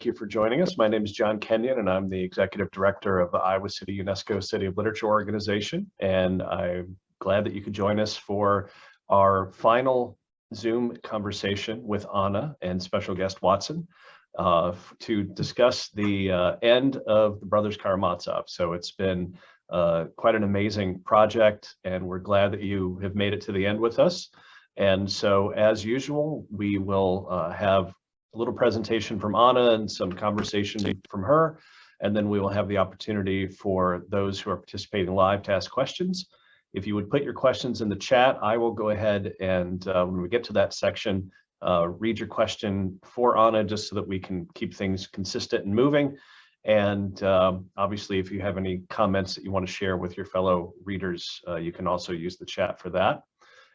you for joining us. My name is John Kenyon, and I'm the Executive Director of the Iowa City UNESCO City of Literature Organization. And I'm glad that you could join us for our final Zoom conversation with Anna and special guest Watson to discuss the end of the Brothers Karamazov. So it's been quite an amazing project, and we're glad that you have made it to the end with us. And so, as usual, we will have a little presentation from Anna and some conversation from her, and then we will have the opportunity for those who are participating live to ask questions. If you would put your questions in the chat, I will go ahead and when we get to that section, read your question for Anna, just so that we can keep things consistent and moving. And obviously, if you have any comments that you want to share with your fellow readers, you can also use the chat for that.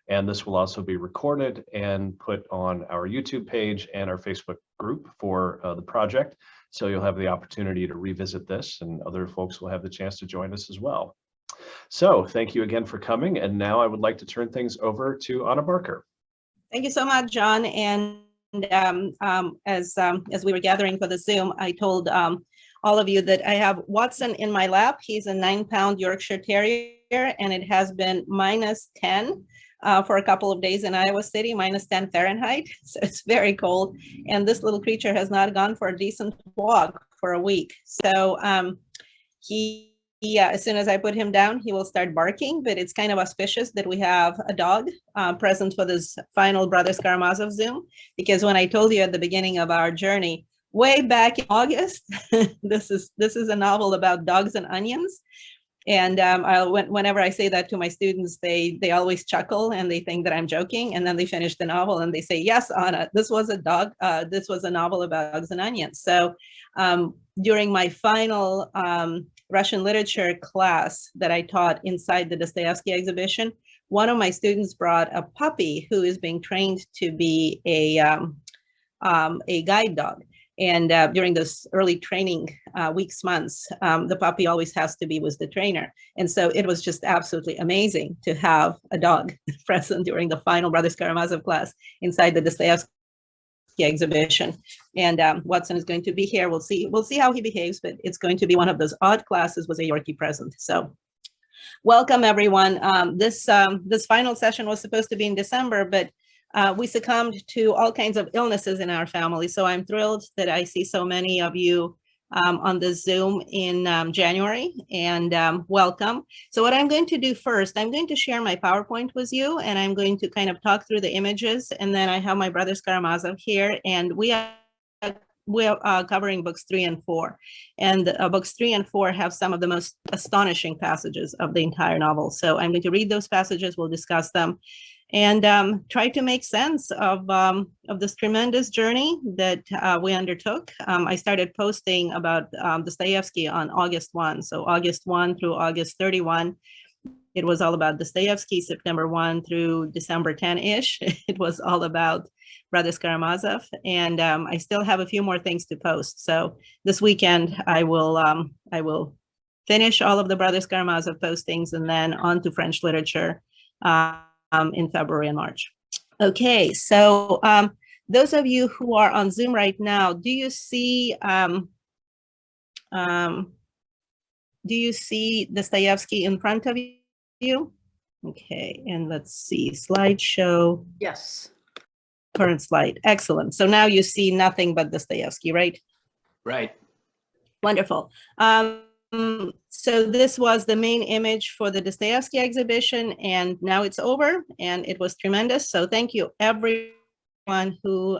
And this will also be recorded and put on our YouTube page and our Facebook group for the project. So you'll have the opportunity to revisit this, and other folks will have the chance to join us as well. So thank you again for coming. And now I would like to turn things over to Anna Barker. Thank you so much, John. And as we were gathering for the Zoom, I told all of you that I have Watson in my lap. He's a 9-pound Yorkshire Terrier, and it has been -10 for a couple of days in Iowa City, -10 Fahrenheit. So it's very cold. And this little creature has not gone for a decent walk for a week. So as soon as I put him down, he will start barking, but it's kind of auspicious that we have a dog present for this final Brothers Karamazov Zoom, because when I told you at the beginning of our journey, way back in August, this is a novel about dogs and onions. And whenever I say that to my students, they always chuckle and they think that I'm joking. And then they finish the novel and they say, "Yes, Anna, this was a novel about dogs and onions." So during my final Russian literature class that I taught inside the Dostoevsky exhibition, one of my students brought a puppy who is being trained to be a guide dog. And during those early training weeks, months, the puppy always has to be with the trainer. And so it was just absolutely amazing to have a dog present during the final Brothers Karamazov class inside the Dostoevsky exhibition. And Watson is going to be here. We'll see how he behaves, but it's going to be one of those odd classes with a Yorkie present. So welcome, everyone. This final session was supposed to be in December, but we succumbed to all kinds of illnesses in our family. So I'm thrilled that I see so many of you on the Zoom in January, and welcome. So what I'm going to do first, I'm going to share my PowerPoint with you, and I'm going to kind of talk through the images, and then I have my Brothers Karamazov here, and we are covering books 3 and 4. And books 3 and 4 have some of the most astonishing passages of the entire novel. So I'm going to read those passages, we'll discuss them, and try to make sense of this tremendous journey that we undertook. I started posting about Dostoevsky on August 1. So August 1 through August 31, it was all about Dostoevsky. September 1 through December 10-ish, it was all about Brothers Karamazov. And I still have a few more things to post. So this weekend, I will finish all of the Brothers Karamazov postings, and then on to French literature in February and March. Okay, so those of you who are on Zoom right now, do you see Dostoevsky in front of you? Okay, and let's see, slideshow. Yes. Current slide, excellent. So now you see nothing but Dostoevsky, right? Right. Wonderful. So this was the main image for the Dostoevsky exhibition, and now it's over, and it was tremendous. So thank you, everyone who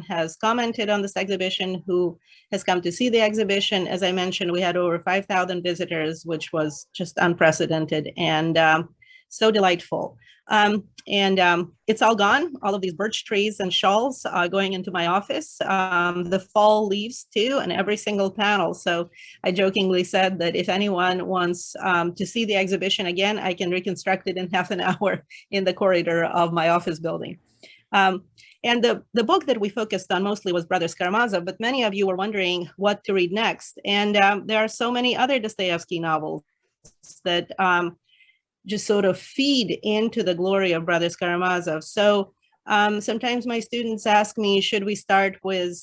has commented on this exhibition, who has come to see the exhibition. As I mentioned, we had over 5,000 visitors, which was just unprecedented and so delightful. It's all gone. All of these birch trees and shawls are going into my office. The fall leaves too, and every single panel. So I jokingly said that if anyone wants to see the exhibition again, I can reconstruct it in half an hour in the corridor of my office building. And the book that we focused on mostly was Brothers Karamazov, but many of you were wondering what to read next. And there are so many other Dostoevsky novels that just sort of feed into the glory of Brothers Karamazov. So Sometimes my students ask me, should we start with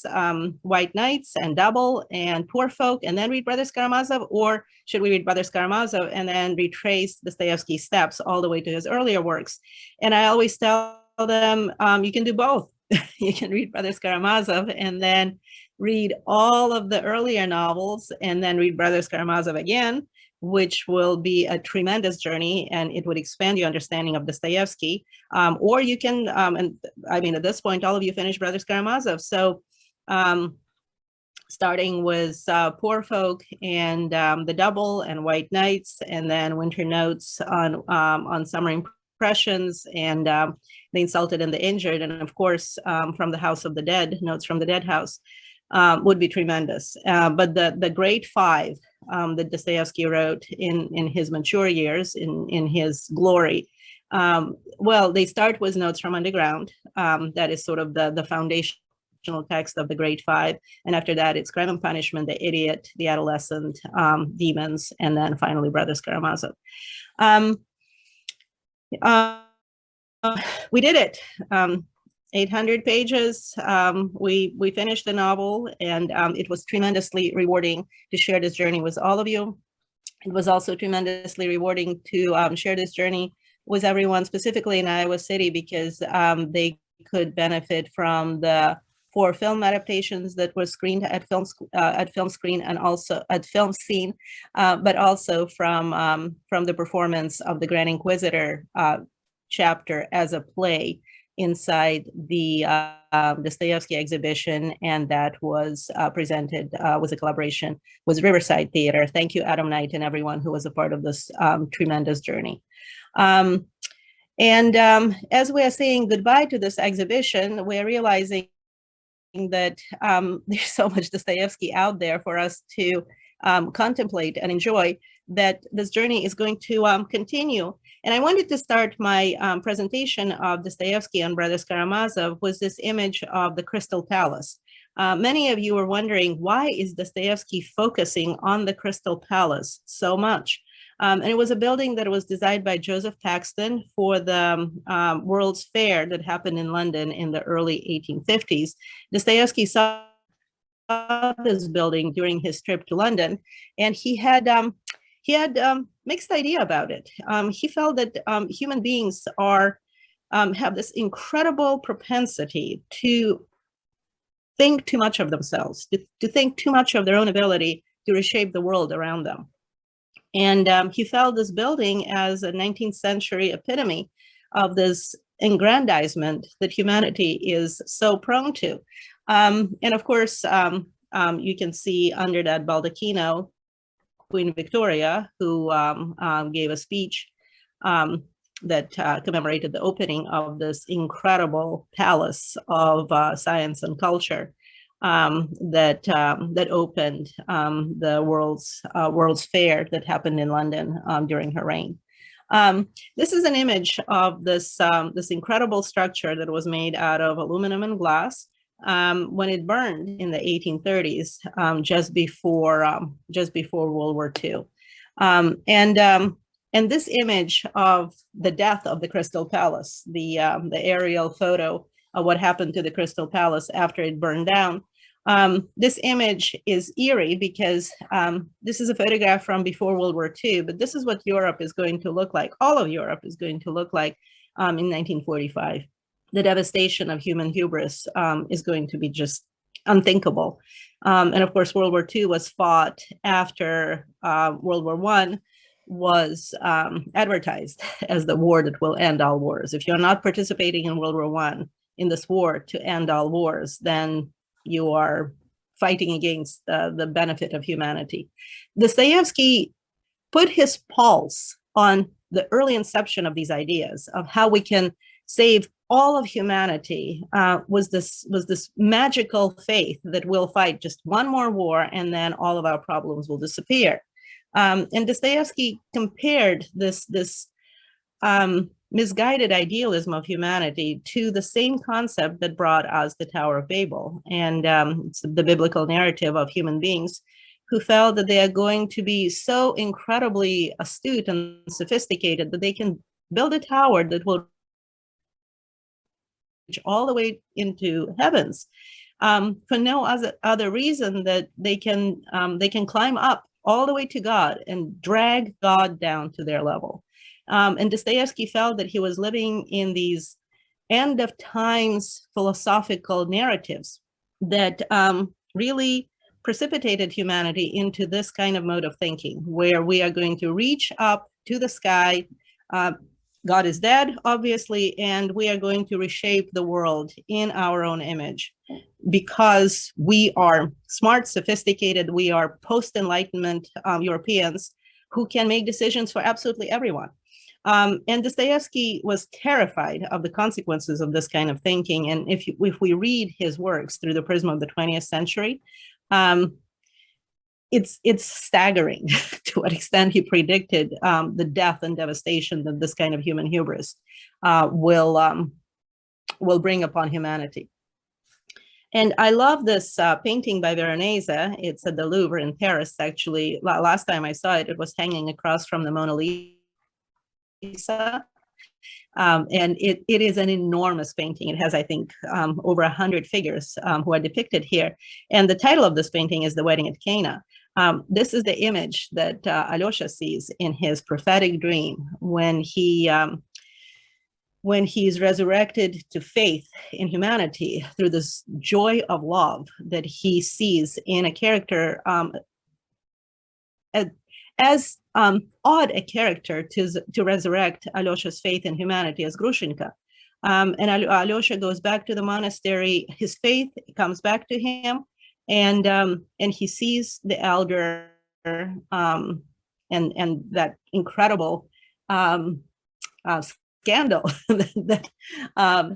White Knights and Double and Poor Folk and then read Brothers Karamazov, or should we read Brothers Karamazov and then retrace Dostoevsky's steps all the way to his earlier works? And I always tell them, you can do both. You can read Brothers Karamazov and then read all of the earlier novels and then read Brothers Karamazov again, which will be a tremendous journey, and it would expand your understanding of Dostoevsky. Or you can, and I mean, at this point, all of you finished Brothers Karamazov. So starting with Poor Folk and The Double and White Knights, and then Winter Notes on Summer Impressions, and The Insulted and the Injured, and of course, From the House of the Dead, Notes from the Dead House, would be tremendous. But the Great Five that Dostoevsky wrote in his mature years, in his glory, well, they start with Notes from Underground. That is sort of the foundational text of the Great Five. And after that, it's Crime and Punishment, The Idiot, The Adolescent, Demons, and then finally Brothers Karamazov. We did it. 800 pages. We finished the novel, and it was tremendously rewarding to share this journey with all of you. It was also tremendously rewarding to share this journey with everyone, specifically in Iowa City, because they could benefit from the 4 film adaptations that were screened at Film Screen and also at Film Scene, but also from the performance of the Grand Inquisitor chapter as a play inside the Dostoevsky exhibition, and that was presented with a collaboration with Riverside Theater. Thank you, Adam Knight, and everyone who was a part of this tremendous journey. As we are saying goodbye to this exhibition, we're realizing that there's so much Dostoevsky out there for us to contemplate and enjoy, that this journey is going to continue. And I wanted to start my presentation of Dostoevsky and Brothers Karamazov with this image of the Crystal Palace. Many of you are wondering, why is Dostoevsky focusing on the Crystal Palace so much? And it was a building that was designed by Joseph Paxton for the World's Fair that happened in London in the early 1850s. Dostoevsky saw this building during his trip to London, and he had mixed idea about it. He felt that human beings have this incredible propensity to think too much of themselves, to think too much of their own ability to reshape the world around them. And he felt this building as a 19th century epitome of this aggrandizement that humanity is so prone to. And of course, you can see under that baldacchino Queen Victoria, who gave a speech that commemorated the opening of this incredible palace of science and culture that opened the World's Fair that happened in London during her reign. This is an image of this incredible structure that was made out of aluminum and glass when it burned in the 1830s, just before World War II. And this image of the death of the Crystal Palace, the aerial photo of what happened to the Crystal Palace after it burned down. This image is eerie because this is a photograph from before World War II, but this is what Europe is going to look like. All of Europe is going to look like in 1945. The devastation of human hubris is going to be just unthinkable. And of course, World War II was fought after World War I was advertised as the war that will end all wars. If you're not participating in World War I, in this war to end all wars, then you are fighting against the benefit of humanity. Dostoevsky put his pulse on the early inception of these ideas of how we can save all of humanity, was this magical faith that we'll fight just one more war and then all of our problems will disappear. And Dostoevsky compared this misguided idealism of humanity to the same concept that brought us the Tower of Babel, and it's the biblical narrative of human beings who felt that they are going to be so incredibly astute and sophisticated that they can build a tower that will all the way into heavens, for no other reason that they can climb up all the way to God and drag God down to their level. And Dostoevsky felt that he was living in these end of times philosophical narratives that really precipitated humanity into this kind of mode of thinking, where we are going to reach up to the sky. God is dead, obviously, and we are going to reshape the world in our own image because we are smart, sophisticated, we are post-Enlightenment Europeans who can make decisions for absolutely everyone. And Dostoevsky was terrified of the consequences of this kind of thinking. And if we read his works through the prism of the 20th century, it's staggering to what extent he predicted the death and devastation that this kind of human hubris will bring upon humanity. And I love this painting by Veronese. It's at the Louvre in Paris, actually. Last time I saw it, it was hanging across from the Mona Lisa. And it is an enormous painting. It has, I think, over 100 figures who are depicted here. And the title of this painting is The Wedding at Cana. This is the image that Alyosha sees in his prophetic dream when he's resurrected to faith in humanity through this joy of love that he sees in a character as odd a character to resurrect Alyosha's faith in humanity as Grushenka. And Alyosha goes back to the monastery. His faith comes back to him, and he sees the elder and that incredible scandal that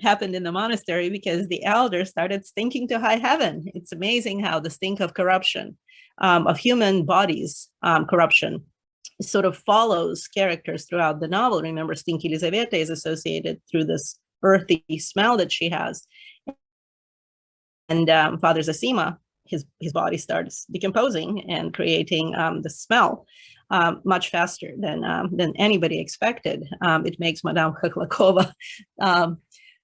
happened in the monastery because the elder started stinking to high heaven. It's amazing how the stink of corruption, of human bodies, corruption, sort of follows characters throughout the novel. Remember, Stinky Lizaveta is associated through this earthy smell that she has. And Father Zosima, his body starts decomposing and creating the smell much faster than anybody expected. It makes Madame Khokhlakova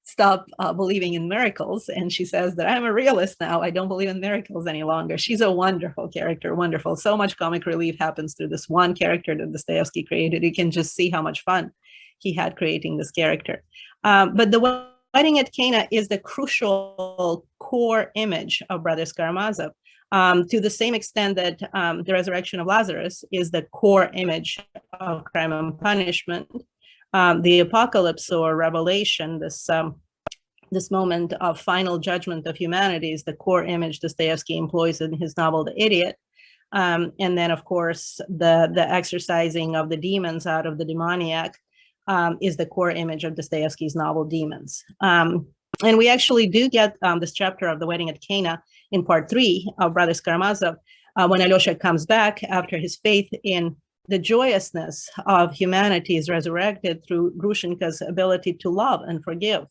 stop believing in miracles. And she says that I'm a realist now. I don't believe in miracles any longer. She's a wonderful character, wonderful. So much comic relief happens through this one character that Dostoevsky created. You can just see how much fun he had creating this character. But the Wedding at Cana is the crucial core image of Brothers Karamazov, to the same extent that the resurrection of Lazarus is the core image of Crime and Punishment. The apocalypse or revelation, this moment of final judgment of humanity, is the core image Dostoevsky employs in his novel The Idiot. And then, of course, the exorcising of the demons out of the demoniac is the core image of Dostoevsky's novel Demons. And we actually do get this chapter of The Wedding at Cana in part 3 of Brothers Karamazov, when Alyosha comes back after his faith in the joyousness of humanity is resurrected through Grushenka's ability to love and forgive.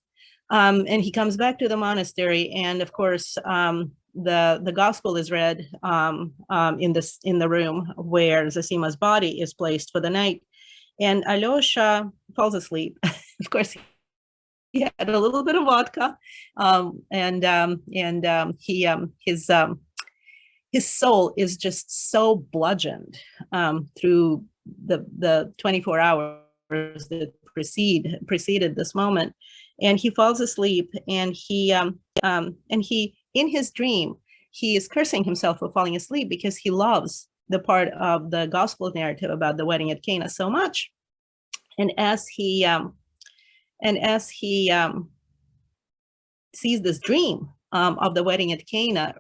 And he comes back to the monastery, and of course, the gospel is read in the room where Zosima's body is placed for the night. And Alyosha falls asleep. Of course, he had a little bit of vodka, his soul is just so bludgeoned through the 24 hours that preceded this moment, and he falls asleep. And he in his dream, he is cursing himself for falling asleep because he loves the part of the gospel narrative about the wedding at Cana so much. And as he sees this dream of the wedding at Cana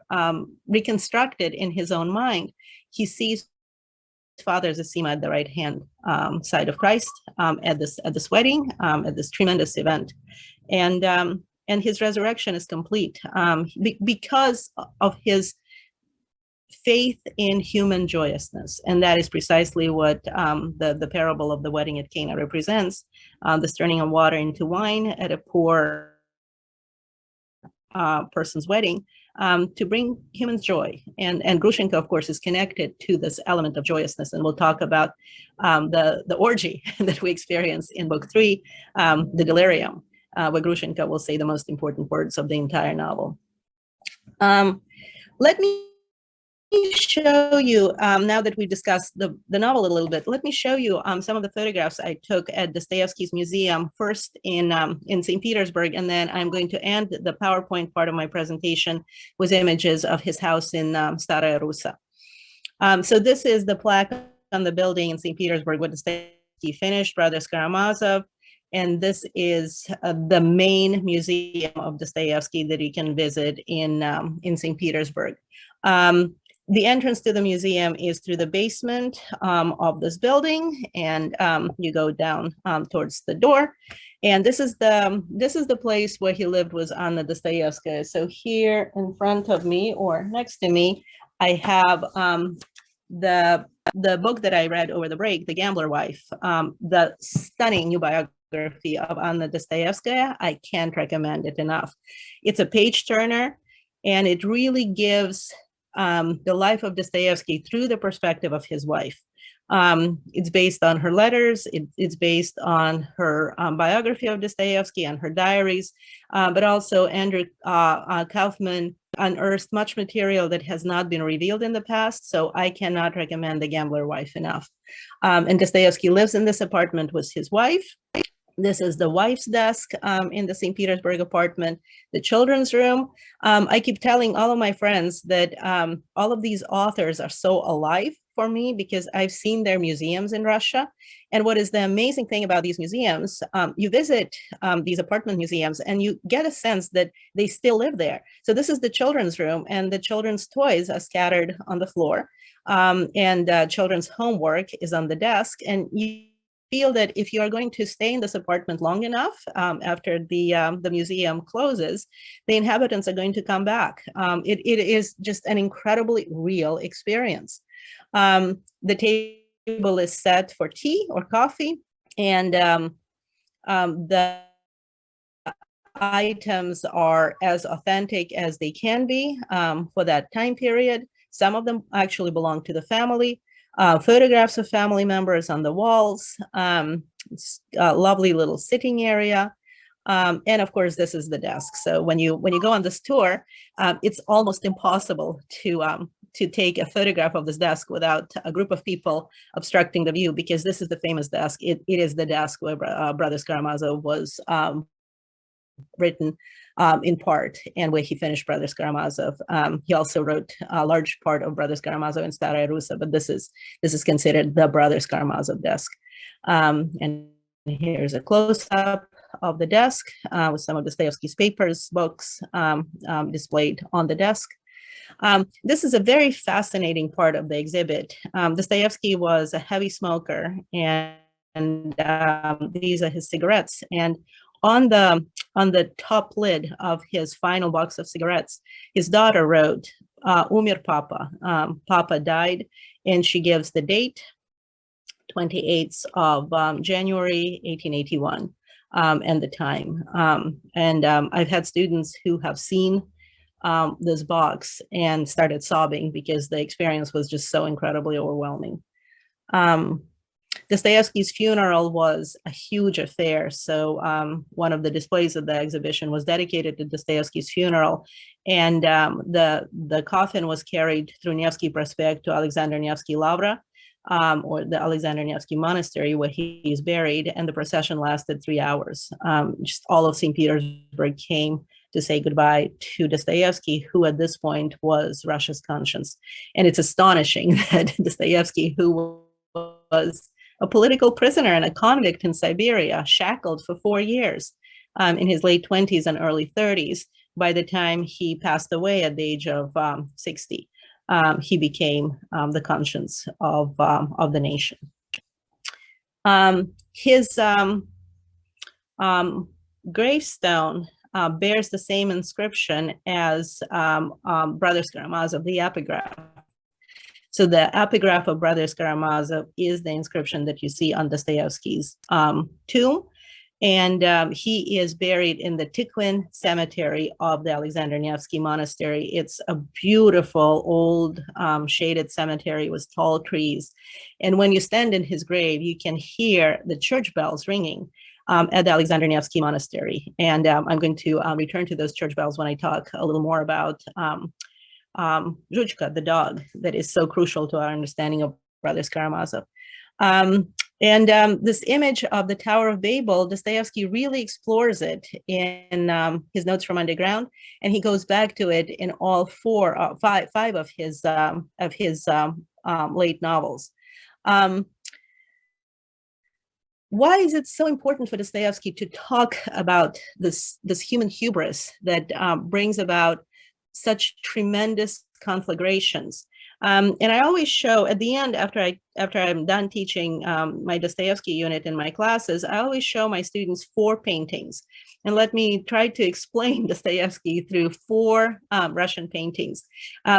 reconstructed in his own mind, he sees Father Zosima at the right hand side of Christ at this wedding, at this tremendous event, and his resurrection is complete because of his faith in human joyousness. And that is precisely what the parable of the wedding at Cana represents, this turning of water into wine at a poor person's wedding, to bring humans joy. And Grushenka, of course, is connected to this element of joyousness. And we'll talk about the orgy that we experience in book 3, the delirium. where Grushenka will say the most important words of the entire novel. Let me show you, now that we discussed the novel a little bit, let me show you some of the photographs I took at Dostoevsky's museum, first in St. Petersburg, and then I'm going to end the PowerPoint part of my presentation with images of his house in Stararusa. So this is the plaque on the building in St. Petersburg where Dostoevsky finished Brothers Karamazov. And this is the main museum of Dostoevsky that you can visit in St. Petersburg. The entrance to the museum is through the basement of this building, and you go down towards the door. And this is the place where he lived, was Anna Dostoevskaya. So here in front of me, or next to me, I have the book that I read over the break, The Gambler Wife, the stunning new biography of Anna Dostoevskaya. I can't recommend it enough. It's a page turner, and it really gives the life of Dostoevsky through the perspective of his wife. It's based on her letters, it's based on her biography of Dostoevsky and her diaries, but also Andrew Kaufman unearthed much material that has not been revealed in the past, so I cannot recommend The Gambler Wife enough. And Dostoevsky lives in this apartment with his wife. This is the wife's desk in the St. Petersburg apartment, the children's room. I keep telling all of my friends that all of these authors are so alive for me because I've seen their museums in Russia. And what is the amazing thing about these museums, you visit these apartment museums and you get a sense that they still live there. So this is the children's room, and the children's toys are scattered on the floor, and children's homework is on the desk. And you feel that if you are going to stay in this apartment long enough after the museum closes, the inhabitants are going to come back. It is just an incredibly real experience. The table is set for tea or coffee, and the items are as authentic as they can be for that time period. Some of them actually belong to the family. Photographs of family members on the walls, a lovely little sitting area. And of course, this is the desk. So when you go on this tour, it's almost impossible to take a photograph of this desk without a group of people obstructing the view, because this is the famous desk. It is the desk where Brothers Karamazov was written in part, and where he finished Brothers Karamazov. He also wrote a large part of Brothers Karamazov in Stararusa, but this is considered the Brothers Karamazov desk. And here's a close-up of the desk with some of Dostoevsky's papers, books displayed on the desk. This is a very fascinating part of the exhibit. Dostoevsky was a heavy smoker, and these are his cigarettes. And on the top lid of his final box of cigarettes, his daughter wrote, "Umir Papa," Papa died, and she gives the date, 28th of January, 1881, and the time. I've had students who have seen this box and started sobbing because the experience was just so incredibly overwhelming. Dostoevsky's funeral was a huge affair. So one of the displays of the exhibition was dedicated to Dostoevsky's funeral. And the coffin was carried through Nevsky Prospect to Alexander Nevsky Lavra, or the Alexander Nevsky Monastery, where he is buried. And the procession lasted 3 hours. Just all of St. Petersburg came to say goodbye to Dostoevsky, who at this point was Russia's conscience. And it's astonishing that Dostoevsky, who was a political prisoner and a convict in Siberia, shackled for 4 years in his late 20s and early 30s. By the time he passed away at the age of 60, he became the conscience of the nation. His gravestone bears the same inscription as Brothers Karamazov, the epigraph. So the epigraph of Brothers Karamazov is the inscription that you see on Dostoevsky's tomb. And he is buried in the Tikhvin cemetery of the Alexander Nevsky Monastery. It's a beautiful old shaded cemetery with tall trees. And when you stand in his grave, you can hear the church bells ringing. at the Alexander Nevsky Monastery. And I'm going to return to those church bells when I talk a little more about Zhuchka, the dog, that is so crucial to our understanding of Brothers Karamazov. This image of the Tower of Babel, Dostoevsky really explores it in his Notes from Underground, and he goes back to it in all five of his late novels. Why is it so important for Dostoevsky to talk about this human hubris that brings about such tremendous conflagrations? And I always show at the end, after I'm done teaching my Dostoevsky unit in my classes, I always show my students 4 paintings. And let me try to explain Dostoevsky through 4 Russian paintings.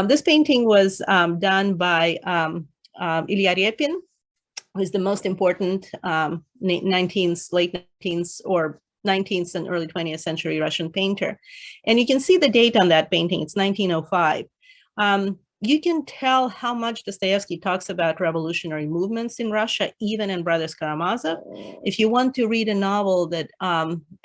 This painting was done by Ilya Repin, who is the most important late 19th or 19th and early 20th century Russian painter. And you can see the date on that painting, it's 1905. You can tell how much Dostoevsky talks about revolutionary movements in Russia, even in Brothers Karamazov. If you want to read a novel that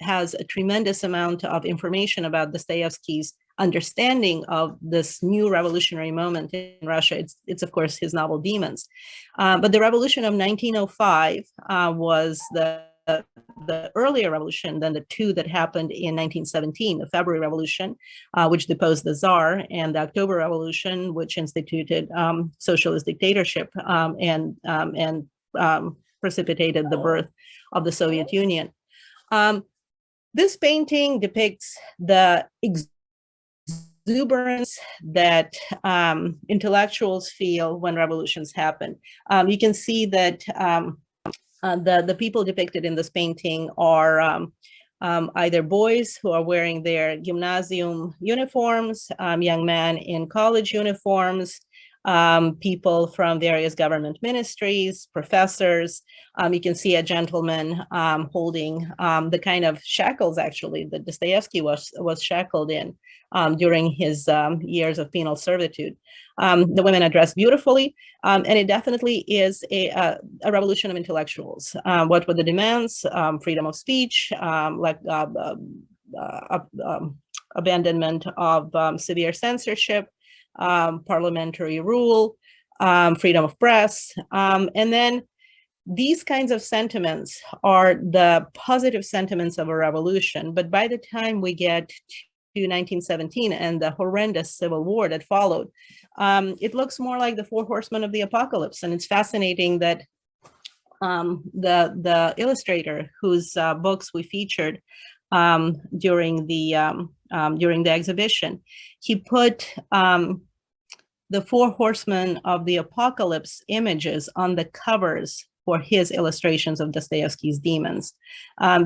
has a tremendous amount of information about Dostoevsky's understanding of this new revolutionary moment in Russia, it's of course his novel Demons. But the revolution of 1905 was the earlier revolution than the 2 that happened in 1917, the February Revolution, which deposed the Tsar, and the October Revolution, which instituted socialist dictatorship and precipitated the birth of the Soviet Union. This painting depicts the exuberance that intellectuals feel when revolutions happen. You can see that the people depicted in this painting are either boys who are wearing their gymnasium uniforms, young men in college uniforms, people from various government ministries, professors. You can see a gentleman holding the kind of shackles, actually, that Dostoevsky was shackled in during his years of penal servitude. The women are dressed beautifully, and it definitely is a revolution of intellectuals. What were the demands? Freedom of speech, abandonment of severe censorship, parliamentary rule, freedom of press, and then these kinds of sentiments are the positive sentiments of a revolution. But by the time we get to 1917 and the horrendous civil war that followed, it looks more like the 4 Horsemen of the Apocalypse. And it's fascinating that the illustrator whose books we featured during the exhibition, he put the 4 Horsemen of the Apocalypse images on the covers for his illustrations of Dostoevsky's Demons,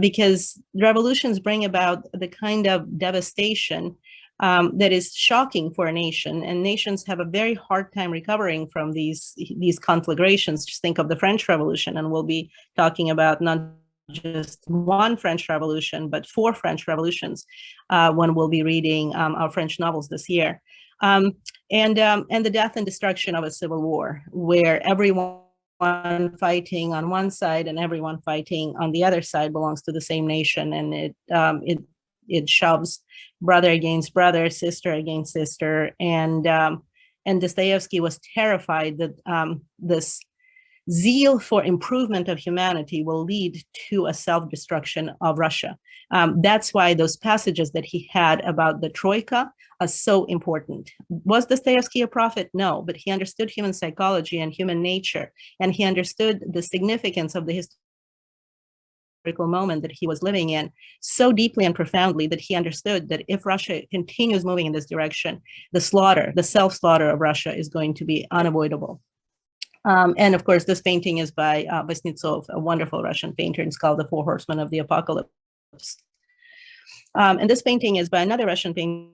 because revolutions bring about the kind of devastation that is shocking for a nation, and nations have a very hard time recovering from these conflagrations. Just think of the French Revolution, and we'll be talking about not just one French Revolution, but 4 French revolutions when we'll be reading our French novels this year. And the death and destruction of a civil war, where everyone fighting on one side and everyone fighting on the other side belongs to the same nation, and it shoves brother against brother, sister against sister, and Dostoevsky was terrified that this zeal for improvement of humanity will lead to a self-destruction of Russia. That's why those passages that he had about the Troika are so important. Was Dostoevsky a prophet? No, but he understood human psychology and human nature, and he understood the significance of the historical moment that he was living in so deeply and profoundly that he understood that if Russia continues moving in this direction, the self-slaughter of Russia is going to be unavoidable. And of course, this painting is by Vasnitsov, a wonderful Russian painter. It's called The 4 Horsemen of the Apocalypse. And this painting is by another Russian painter,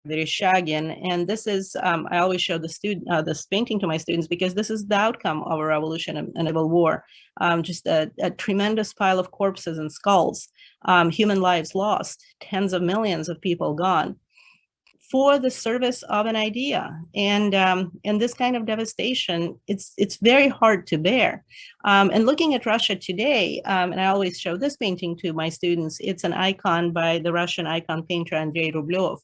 Vereshchagin. And this is, I always show this painting to my students because this is the outcome of a revolution and a war. Just a tremendous pile of corpses and skulls, human lives lost, tens of millions of people gone. for the service of an idea. And this kind of devastation, it's very hard to bear. And looking at Russia today, and I always show this painting to my students, it's an icon by the Russian icon painter Andrei Rublev.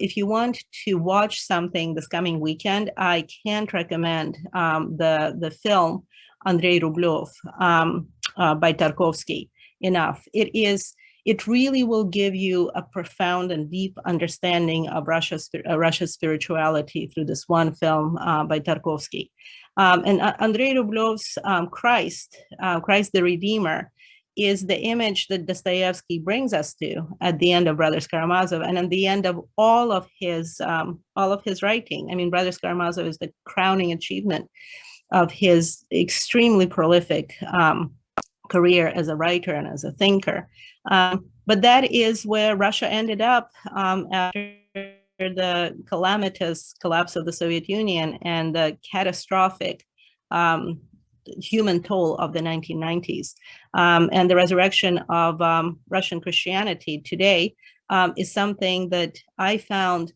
If you want to watch something this coming weekend, I can't recommend the film Andrei Rublev by Tarkovsky enough. It really will give you a profound and deep understanding of Russia's spirituality through this one film by Tarkovsky. And Andrei Rublev's Christ the Redeemer, is the image that Dostoevsky brings us to at the end of Brothers Karamazov, and at the end of all of his writing. I mean, Brothers Karamazov is the crowning achievement of his extremely prolific career as a writer and as a thinker. But that is where Russia ended up after the calamitous collapse of the Soviet Union and the catastrophic human toll of the 1990s. And the resurrection of Russian Christianity today is something that I found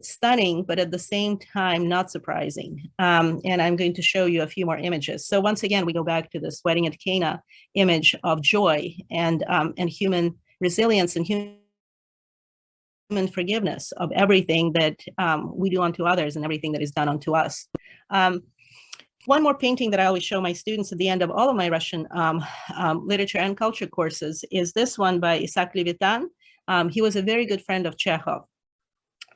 stunning, but at the same time, not surprising. And I'm going to show you a few more images. So once again, we go back to this wedding at Cana image of joy and human resilience and human forgiveness of everything that we do unto others and everything that is done unto us. One more painting that I always show my students at the end of all of my Russian literature and culture courses is this one by Isaac Levitan. He was a very good friend of Chekhov.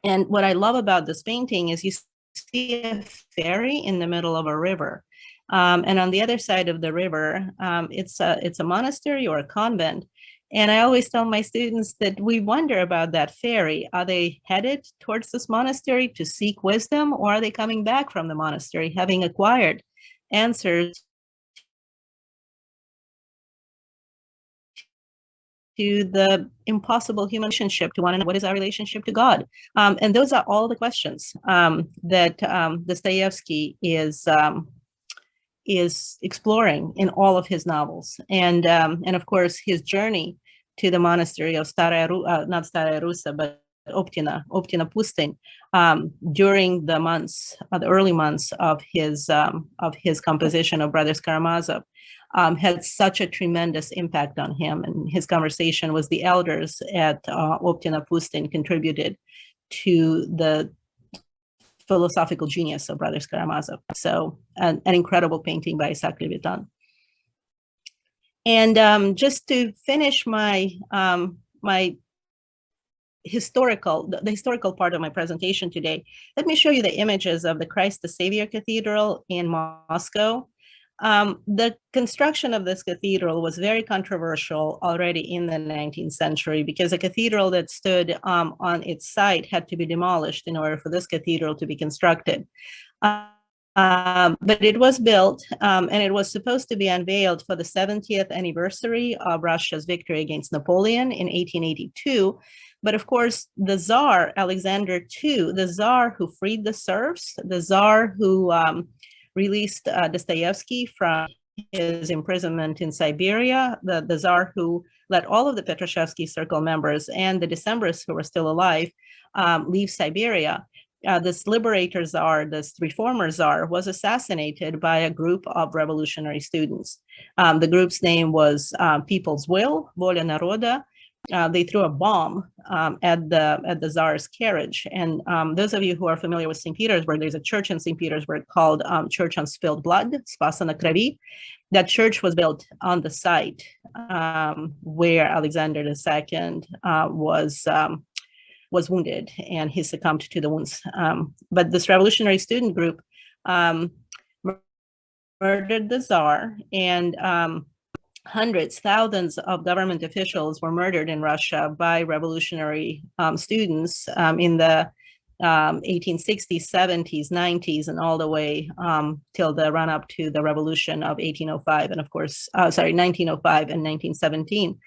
And what I love about this painting is you see a ferry in the middle of a river. And on the other side of the river, it's a monastery or a convent. And I always tell my students that we wonder about that ferry. Are they headed towards this monastery to seek wisdom, or are they coming back from the monastery having acquired answers to the impossible human relationship to one another? What is our relationship to God? And those are all the questions that Dostoevsky is exploring in all of his novels. And of course, his journey to the monastery of not Stararusa, but Optina Pustin, during the early months of his composition of Brothers Karamazov, had such a tremendous impact on him. And his conversation with the elders at Optina Pustin contributed to the philosophical genius of Brothers Karamazov. So an incredible painting by Isaac Levitan. And just to finish my the historical part of my presentation today, let me show you the images of the Christ the Savior Cathedral in Moscow. The construction of this cathedral was very controversial already in the 19th century, because a cathedral that stood on its site had to be demolished in order for this cathedral to be constructed. But it was built, and it was supposed to be unveiled for the 70th anniversary of Russia's victory against Napoleon in 1882. But of course, the Tsar, Alexander II, the Tsar who freed the serfs, the Tsar who released Dostoevsky from his imprisonment in Siberia, the Tsar who let all of the Petrashevsky Circle members and the Decembrists who were still alive leave Siberia. This liberator Tsar, this reformer Tsar, was assassinated by a group of revolutionary students. The group's name was People's Will, Voля Naroda. They threw a bomb at the Tsar's carriage. And those of you who are familiar with St. Petersburg, there's a church in St. Petersburg called Church on Spilled Blood, Spasa na Kravi. That church was built on the site where Alexander II was wounded, and he succumbed to the wounds. But this revolutionary student group murdered the Tsar, and hundreds, thousands of government officials were murdered in Russia by revolutionary students in the 1860s, 70s, 90s, and all the way till the run up to the revolution of 1805, and of course, 1905 and 1917.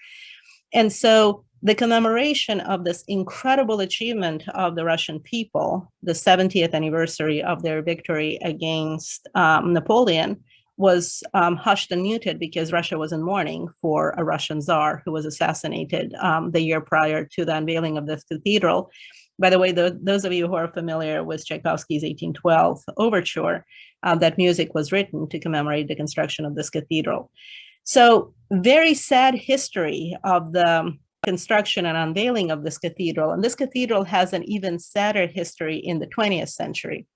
And so the commemoration of this incredible achievement of the Russian people, the 70th anniversary of their victory against Napoleon, was hushed and muted because Russia was in mourning for a Russian Tsar who was assassinated the year prior to the unveiling of this cathedral. By the way, those of you who are familiar with Tchaikovsky's 1812 overture, that music was written to commemorate the construction of this cathedral. So very sad history of the construction and unveiling of this cathedral. And this cathedral has an even sadder history in the 20th century.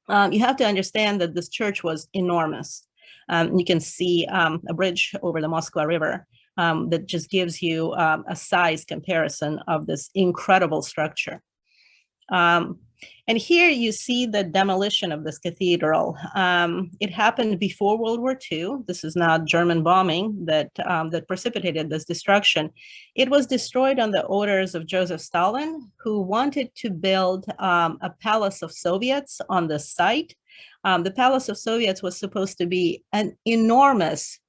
You have to understand that this church was enormous. You can see a bridge over the Moskva River that just gives you a size comparison of this incredible structure. And here you see the demolition of this cathedral. It happened before World War II. This is not German bombing that precipitated this destruction. It was destroyed on the orders of Joseph Stalin, who wanted to build a palace of Soviets on the site. The Palace of Soviets was supposed to be an enormous,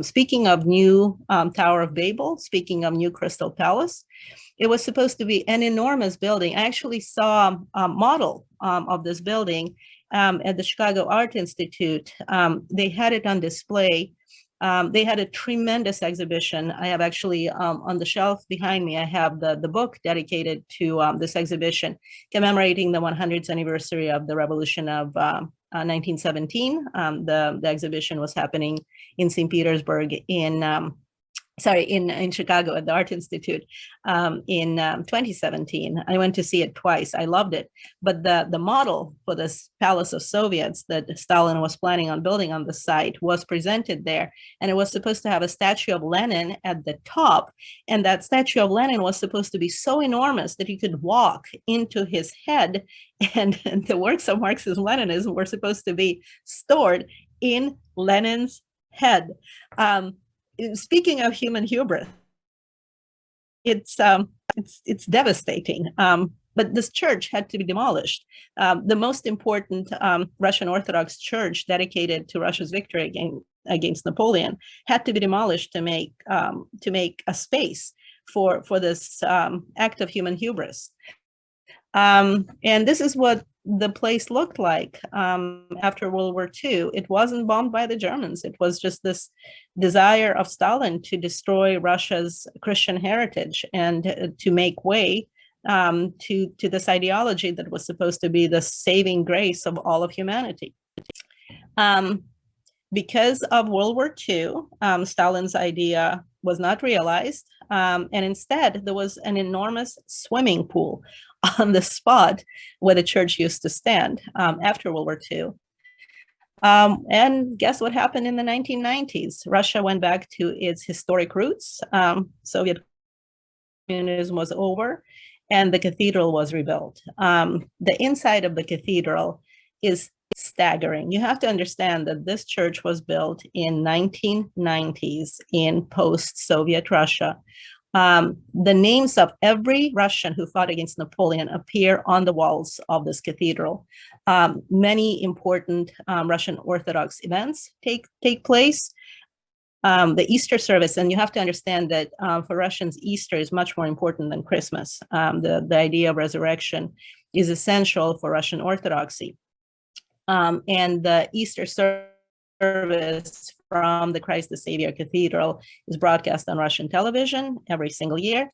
speaking of new Tower of Babel, speaking of new Crystal Palace, it was supposed to be an enormous building. I actually saw a model of this building at the Chicago Art Institute. They had it on display. They had a tremendous exhibition. I have actually on the shelf behind me, I have the book dedicated to this exhibition commemorating the 100th anniversary of the Revolution of 1917. The exhibition was happening in St. Petersburg in Chicago at the Art Institute in 2017. I went to see it twice. I loved it. But the model for this Palace of Soviets that Stalin was planning on building on the site was presented there. And it was supposed to have a statue of Lenin at the top. And that statue of Lenin was supposed to be so enormous that you could walk into his head. And the works of Marxism-Leninism were supposed to be stored in Lenin's head. Speaking of human hubris, it's devastating. But this church had to be demolished. The most important Russian Orthodox church dedicated to Russia's victory against Napoleon had to be demolished to make a space for this act of human hubris. And this is what the place looked like after World War II. It wasn't bombed by the Germans. It was just this desire of Stalin to destroy Russia's Christian heritage and to make way to this ideology that was supposed to be the saving grace of all of humanity. Because of World War II, Stalin's idea was not realized. And instead, there was an enormous swimming pool on the spot where the church used to stand after World War II. And guess what happened in the 1990s? Russia went back to its historic roots. Soviet communism was over, and the cathedral was rebuilt. The inside of the cathedral is staggering. You have to understand that this church was built in 1990s in post-Soviet Russia. The names of every Russian who fought against Napoleon appear on the walls of this cathedral. Many important Russian Orthodox events take place. The Easter service, and you have to understand that for Russians, Easter is much more important than Christmas. The idea of resurrection is essential for Russian Orthodoxy. And the Easter service from the Christ the Savior Cathedral is broadcast on Russian television every single year.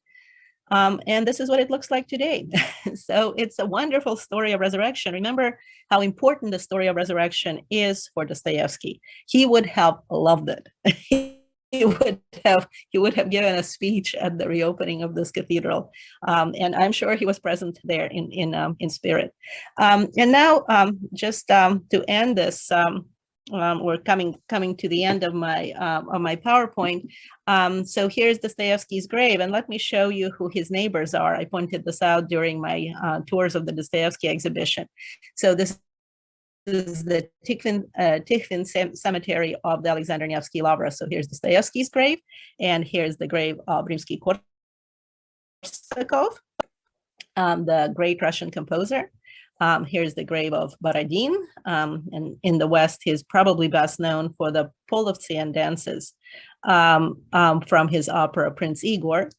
And this is what it looks like today. So it's a wonderful story of resurrection. Remember how important the story of resurrection is for Dostoevsky. He would have loved it. He would have given a speech at the reopening of this cathedral, and I'm sure he was present there in spirit. And now, just to end this, we're coming to the end of my PowerPoint. So here's Dostoevsky's grave, and let me show you who his neighbors are. I pointed this out during my tours of the Dostoevsky exhibition. So this is the Tikhvin Cemetery of the Alexander Nevsky Lavra. So here's Dostoevsky's grave, and here's the grave of Rimsky-Korsakov, the great Russian composer. Here's the grave of Borodin, and in the West, he's probably best known for the Polovtsian dances from his opera Prince Igor.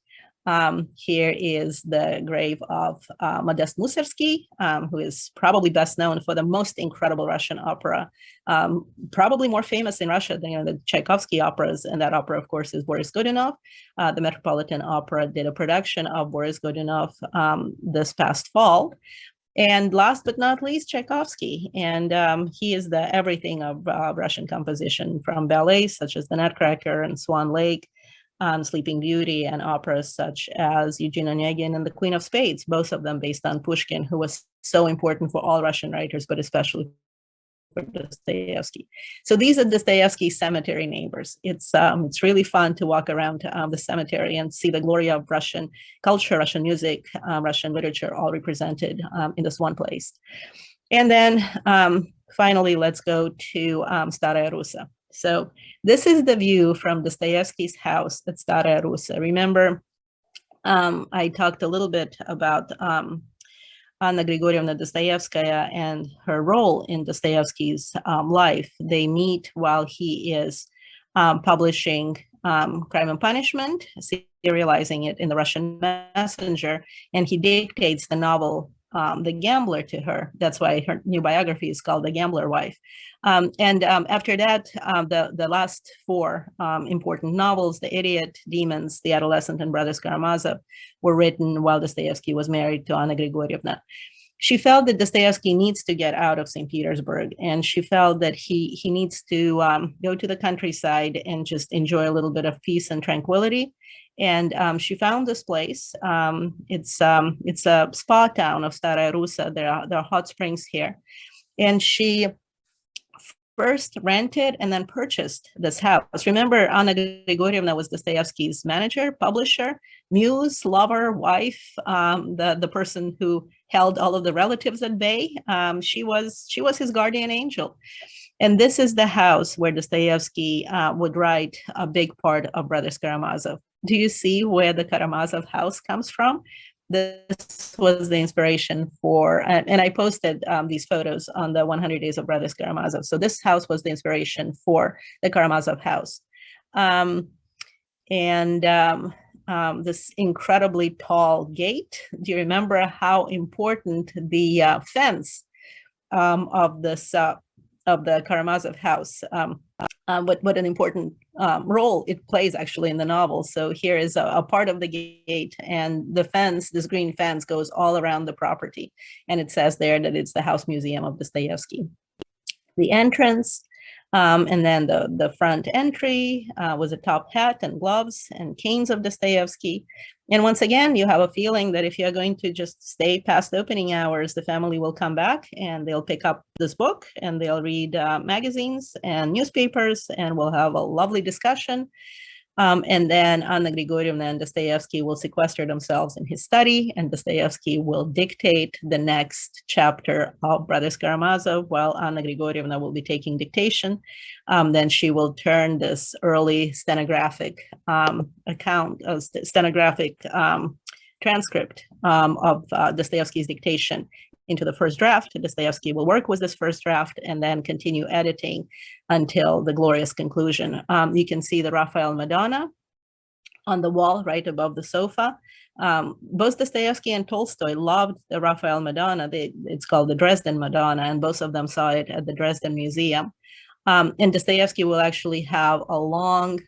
Here is the grave of Modest Mussorgsky, who is probably best known for the most incredible Russian opera, probably more famous in Russia than the Tchaikovsky operas. And that opera, of course, is Boris Godunov. The Metropolitan Opera did a production of Boris Godunov this past fall. And last but not least, Tchaikovsky. And he is the everything of Russian composition, from ballets such as The Nutcracker and Swan Lake, Sleeping Beauty, and operas such as Eugene Onegin and The Queen of Spades, both of them based on Pushkin, who was so important for all Russian writers, but especially for Dostoevsky. So these are Dostoevsky's cemetery neighbors. It's really fun to walk around the cemetery and see the glory of Russian culture, Russian music, Russian literature, all represented in this one place. And then finally, let's go to Stararusa. So this is the view from Dostoevsky's house at Stararusa. Remember, I talked a little bit about Anna Grigorievna Dostoevskaya and her role in Dostoevsky's life. They meet while he is publishing Crime and Punishment, serializing it in the Russian Messenger, and he dictates the novel The Gambler to her. That's why her new biography is called The Gambler Wife. After that, the last four important novels, The Idiot, Demons, The Adolescent, and Brothers Karamazov, were written while Dostoevsky was married to Anna Grigorievna. She felt that Dostoevsky needs to get out of St. Petersburg, and she felt that he needs to go to the countryside and just enjoy a little bit of peace and tranquility. And she found this place. It's a spa town of Stararusa. There are hot springs here. And she first rented and then purchased this house. Remember, Anna Grigorievna was Dostoevsky's manager, publisher, muse, lover, wife, the person who held all of the relatives at bay. She was his guardian angel. And this is the house where Dostoevsky would write a big part of Brothers Karamazov. Do you see where the Karamazov house comes from? This was the inspiration for, and I posted these photos on the 100 Days of Brothers Karamazov. So this house was the inspiration for the Karamazov house. This incredibly tall gate. Do you remember how important the fence of the Karamazov house, what an important role it plays actually in the novel. So here is a part of the gate, and the fence, this green fence, goes all around the property. And it says there that it's the house museum of Dostoevsky. The entrance, and then the front entry was a top hat and gloves and canes of Dostoevsky. And once again, you have a feeling that if you're going to just stay past opening hours, the family will come back and they'll pick up this book and they'll read magazines and newspapers, and we'll have a lovely discussion. And then Anna Grigorievna and Dostoevsky will sequester themselves in his study, and Dostoevsky will dictate the next chapter of Brothers Karamazov while Anna Grigorievna will be taking dictation. Then she will turn this early stenographic transcript of Dostoevsky's dictation into the first draft. Dostoevsky will work with this first draft and then continue editing until the glorious conclusion. You can see the Raphael Madonna on the wall right above the sofa. Both Dostoevsky and Tolstoy loved the Raphael Madonna. It's called the Dresden Madonna, and both of them saw it at the Dresden Museum. And Dostoevsky will actually have a long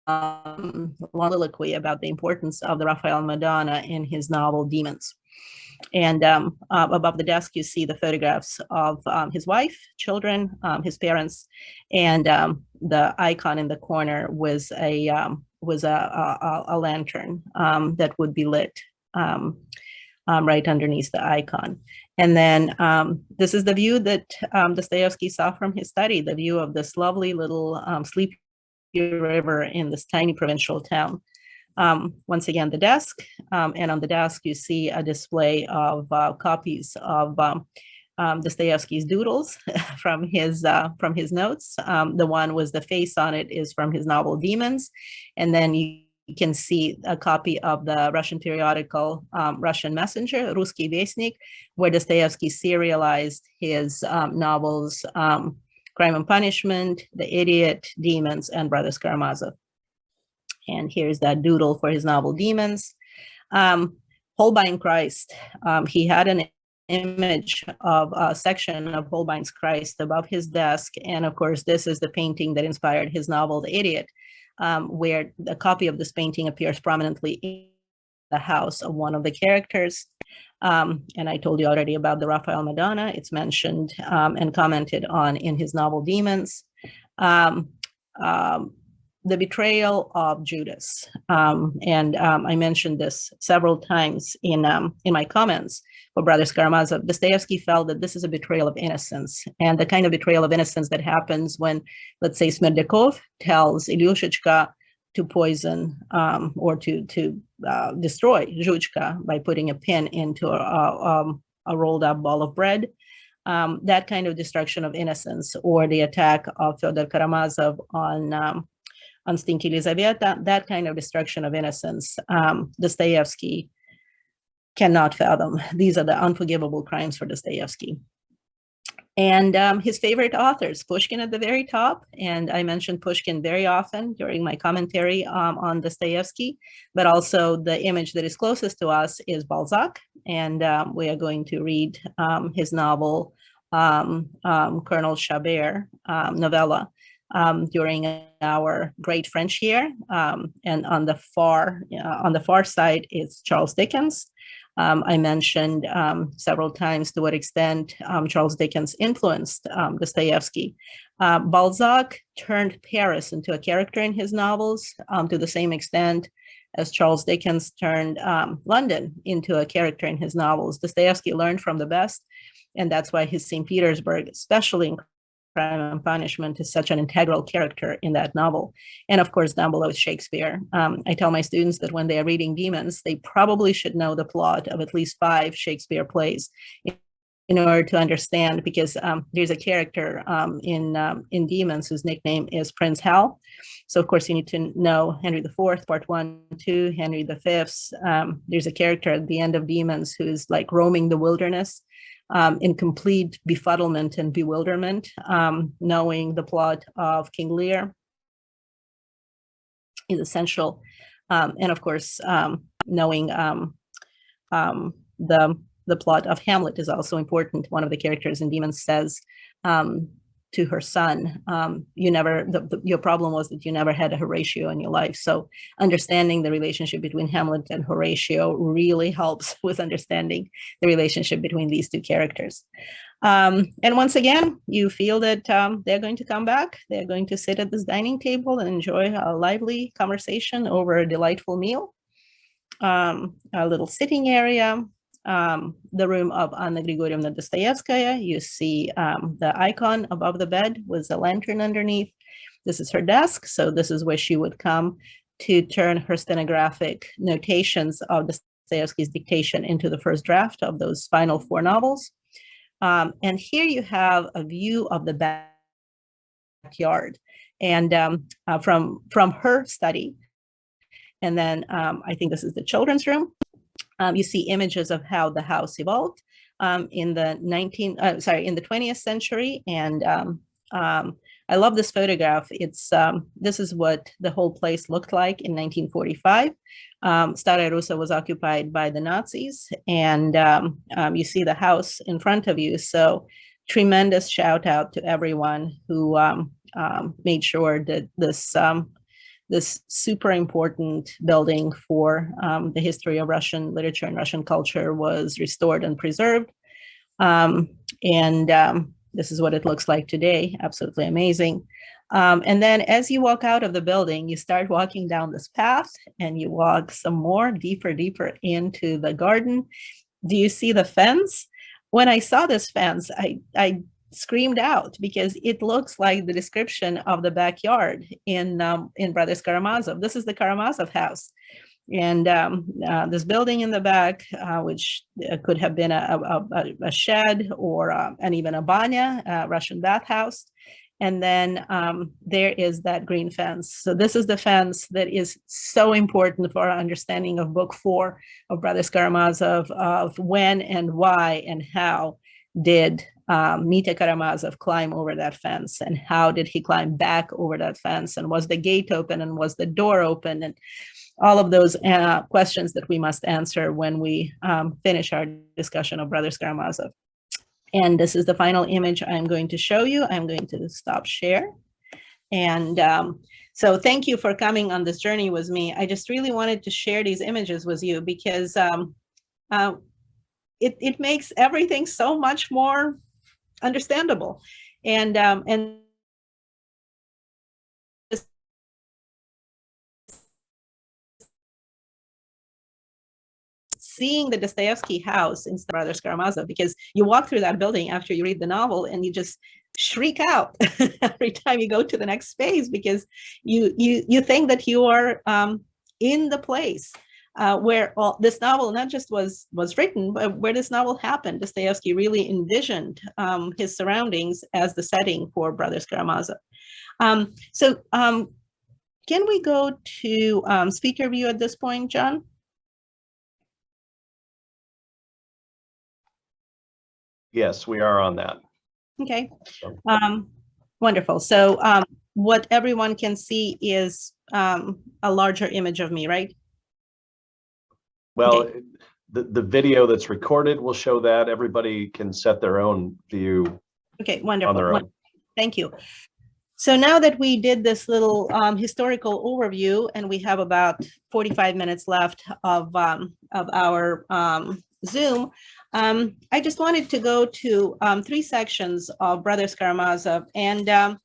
soliloquy about the importance of the Raphael Madonna in his novel Demons. And above the desk, you see the photographs of his wife, children, his parents, and the icon in the corner was a lantern that would be lit right underneath the icon. And then this is the view that Dostoevsky saw from his study, the view of this lovely little sleepy river in this tiny provincial town. Once again, the desk, and on the desk you see a display of copies of Dostoevsky's doodles from his notes. The one with the face on it is from his novel Demons, and then you can see a copy of the Russian periodical Russian Messenger, Ruski Vestnik, where Dostoevsky serialized his novels Crime and Punishment, The Idiot, Demons, and Brothers Karamazov. And here's that doodle for his novel Demons. Holbein Christ, he had an image of a section of Holbein's Christ above his desk. And of course, this is the painting that inspired his novel, The Idiot, where a copy of this painting appears prominently in the house of one of the characters. And I told you already about the Raphael Madonna. It's mentioned and commented on in his novel Demons. The betrayal of Judas. I mentioned this several times in my comments for Brothers Karamazov. Dostoevsky felt that this is a betrayal of innocence, and the kind of betrayal of innocence that happens when, let's say, Smerdyakov tells Ilyushichka to poison or to destroy Zhuchka by putting a pin into a rolled up ball of bread. That kind of destruction of innocence, or the attack of Fyodor Karamazov on Stinky Elizaveta, that kind of destruction of innocence, Dostoevsky cannot fathom. These are the unforgivable crimes for Dostoevsky. And his favorite authors, Pushkin at the very top, and I mentioned Pushkin very often during my commentary on Dostoevsky, but also the image that is closest to us is Balzac, and we are going to read his novel, Colonel Chabert novella, during our great French year, and on the far side is Charles Dickens. I mentioned several times to what extent Charles Dickens influenced Dostoevsky. Balzac turned Paris into a character in his novels to the same extent as Charles Dickens turned London into a character in his novels. Dostoevsky learned from the best, and that's why his St. Petersburg, especially in Crime and Punishment, is such an integral character in that novel. And of course, down below is Shakespeare. I tell my students that when they are reading Demons, they probably should know the plot of at least 5 Shakespeare plays in order to understand, because there's a character in Demons whose nickname is Prince Hal. So of course, you need to know Henry IV, Part 1, 2, Henry V. There's a character at the end of Demons who's like roaming the wilderness, in complete befuddlement and bewilderment, knowing the plot of King Lear is essential. And of course, knowing the plot of Hamlet is also important. One of the characters in Demons says to her son, your problem was that you never had a Horatio in your life. So understanding the relationship between Hamlet and Horatio really helps with understanding the relationship between these two characters. And once again, you feel that they're going to come back. They're going to sit at this dining table and enjoy a lively conversation over a delightful meal. A little sitting area. The room of Anna Grigorievna Dostoevskaya. You see the icon above the bed with a lantern underneath. This is her desk. So this is where she would come to turn her stenographic notations of Dostoevsky's dictation into the first draft of those final 4 novels. And here you have a view of the backyard, and from her study. And then I think this is the children's room. You see images of how the house evolved in the 20th century. And I love this photograph. This is what the whole place looked like in 1945. Stararusa was occupied by the Nazis, and you see the house in front of you. So tremendous shout out to everyone who made sure that this super important building for the history of Russian literature and Russian culture was restored and preserved. This is what it looks like today. Absolutely amazing. And then as you walk out of the building, you start walking down this path and you walk some more deeper into the garden. Do you see the fence? When I saw this fence, I screamed out because it looks like the description of the backyard in Brothers Karamazov. This is the Karamazov house. And this building in the back, which could have been a shed or and even a banya, a Russian bathhouse. And then there is that green fence. So this is the fence that is so important for our understanding of book 4 of Brothers Karamazov, of when and why and how did Mitya Karamazov climb over that fence, and how did he climb back over that fence, and was the gate open, and was the door open, and all of those questions that we must answer when we finish our discussion of Brothers Karamazov. And this is the final image I'm going to show you. I'm going to stop share. And so thank you for coming on this journey with me. I just really wanted to share these images with you because it makes everything so much more understandable. And seeing the Dostoevsky house in Brothers Karamazov, because you walk through that building after you read the novel and you just shriek out every time you go to the next space, because you think that you are in the place where this novel not just was written, but where this novel happened. Dostoevsky really envisioned his surroundings as the setting for Brothers Karamazov. Can we go to speaker view at this point, John? Yes, we are on that. Okay, wonderful. So what everyone can see is a larger image of me, right? Well, okay. The video that's recorded will show that. Everybody can set their own view. Okay, wonderful. On their own. Thank you. So now that we did this little historical overview, and we have about 45 minutes left of our Zoom, I just wanted to go to 3 sections of Brothers Karamazov, and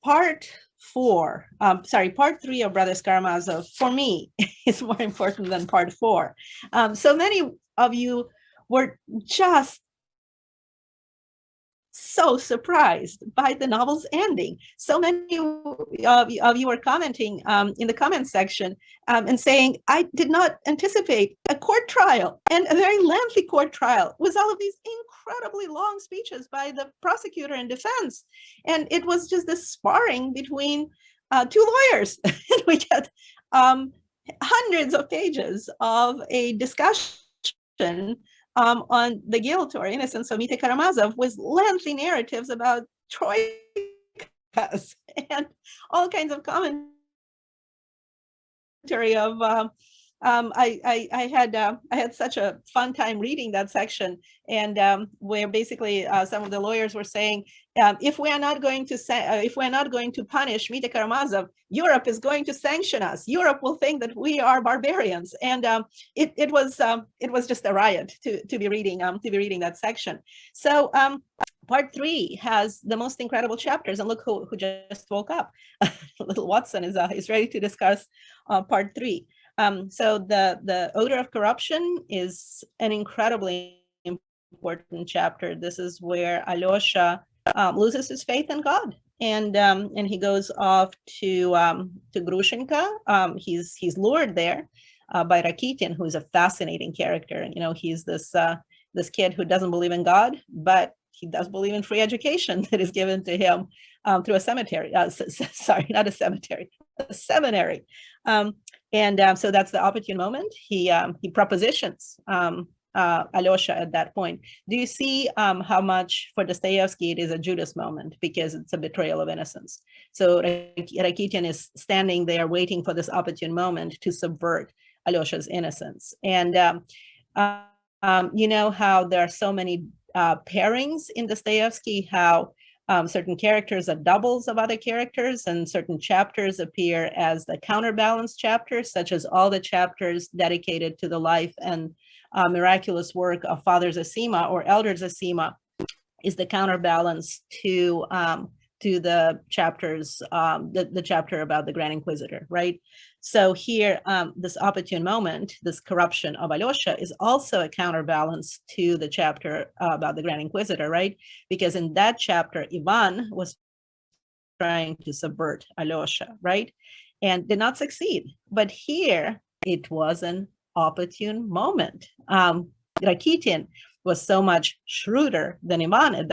part 3 of Brothers Karamazov, for me, is more important than part 4. So many of you were just so surprised by the novel's ending. So many of you were commenting in the comment section and saying, I did not anticipate a court trial, and a very lengthy court trial with all of these incredibly long speeches by the prosecutor and defense. And it was just this sparring between 2 lawyers. And we got hundreds of pages of a discussion on the guilt or innocence of Mitya Karamazov, with lengthy narratives about troikas and all kinds of commentary of I had such a fun time reading that section, and where basically some of the lawyers were saying, if we are not going to punish Mitya Karamazov, Europe is going to sanction us. Europe will think that we are barbarians, and it was just a riot to be reading that section. So part 3 has the most incredible chapters, and look who just woke up. Little Watson is ready to discuss part 3. So the Odor of Corruption is an incredibly important chapter. This is where Alyosha loses his faith in God, and he goes off to Grushenka. He's lured there by Rakitin, who is a fascinating character. You know, he's this kid who doesn't believe in God, but he does believe in free education that is given to him through a cemetery. Sorry, not a cemetery, a seminary. So that's the opportune moment. He propositions Alyosha at that point. Do you see how much for Dostoevsky it is a Judas moment, because it's a betrayal of innocence? So Rakitin is standing there waiting for this opportune moment to subvert Alyosha's innocence. And you know how there are so many pairings in Dostoevsky, how certain characters are doubles of other characters, and certain chapters appear as the counterbalance chapters, such as all the chapters dedicated to the life and miraculous work of Father Zosima or Elder Zosima is the counterbalance to the chapters, the chapter about the Grand Inquisitor, right? So here, this opportune moment, this corruption of Alyosha, is also a counterbalance to the chapter about the Grand Inquisitor, right? Because in that chapter, Ivan was trying to subvert Alyosha, right? And did not succeed. But here, it was an opportune moment. Rakitin was so much shrewder than Ivan at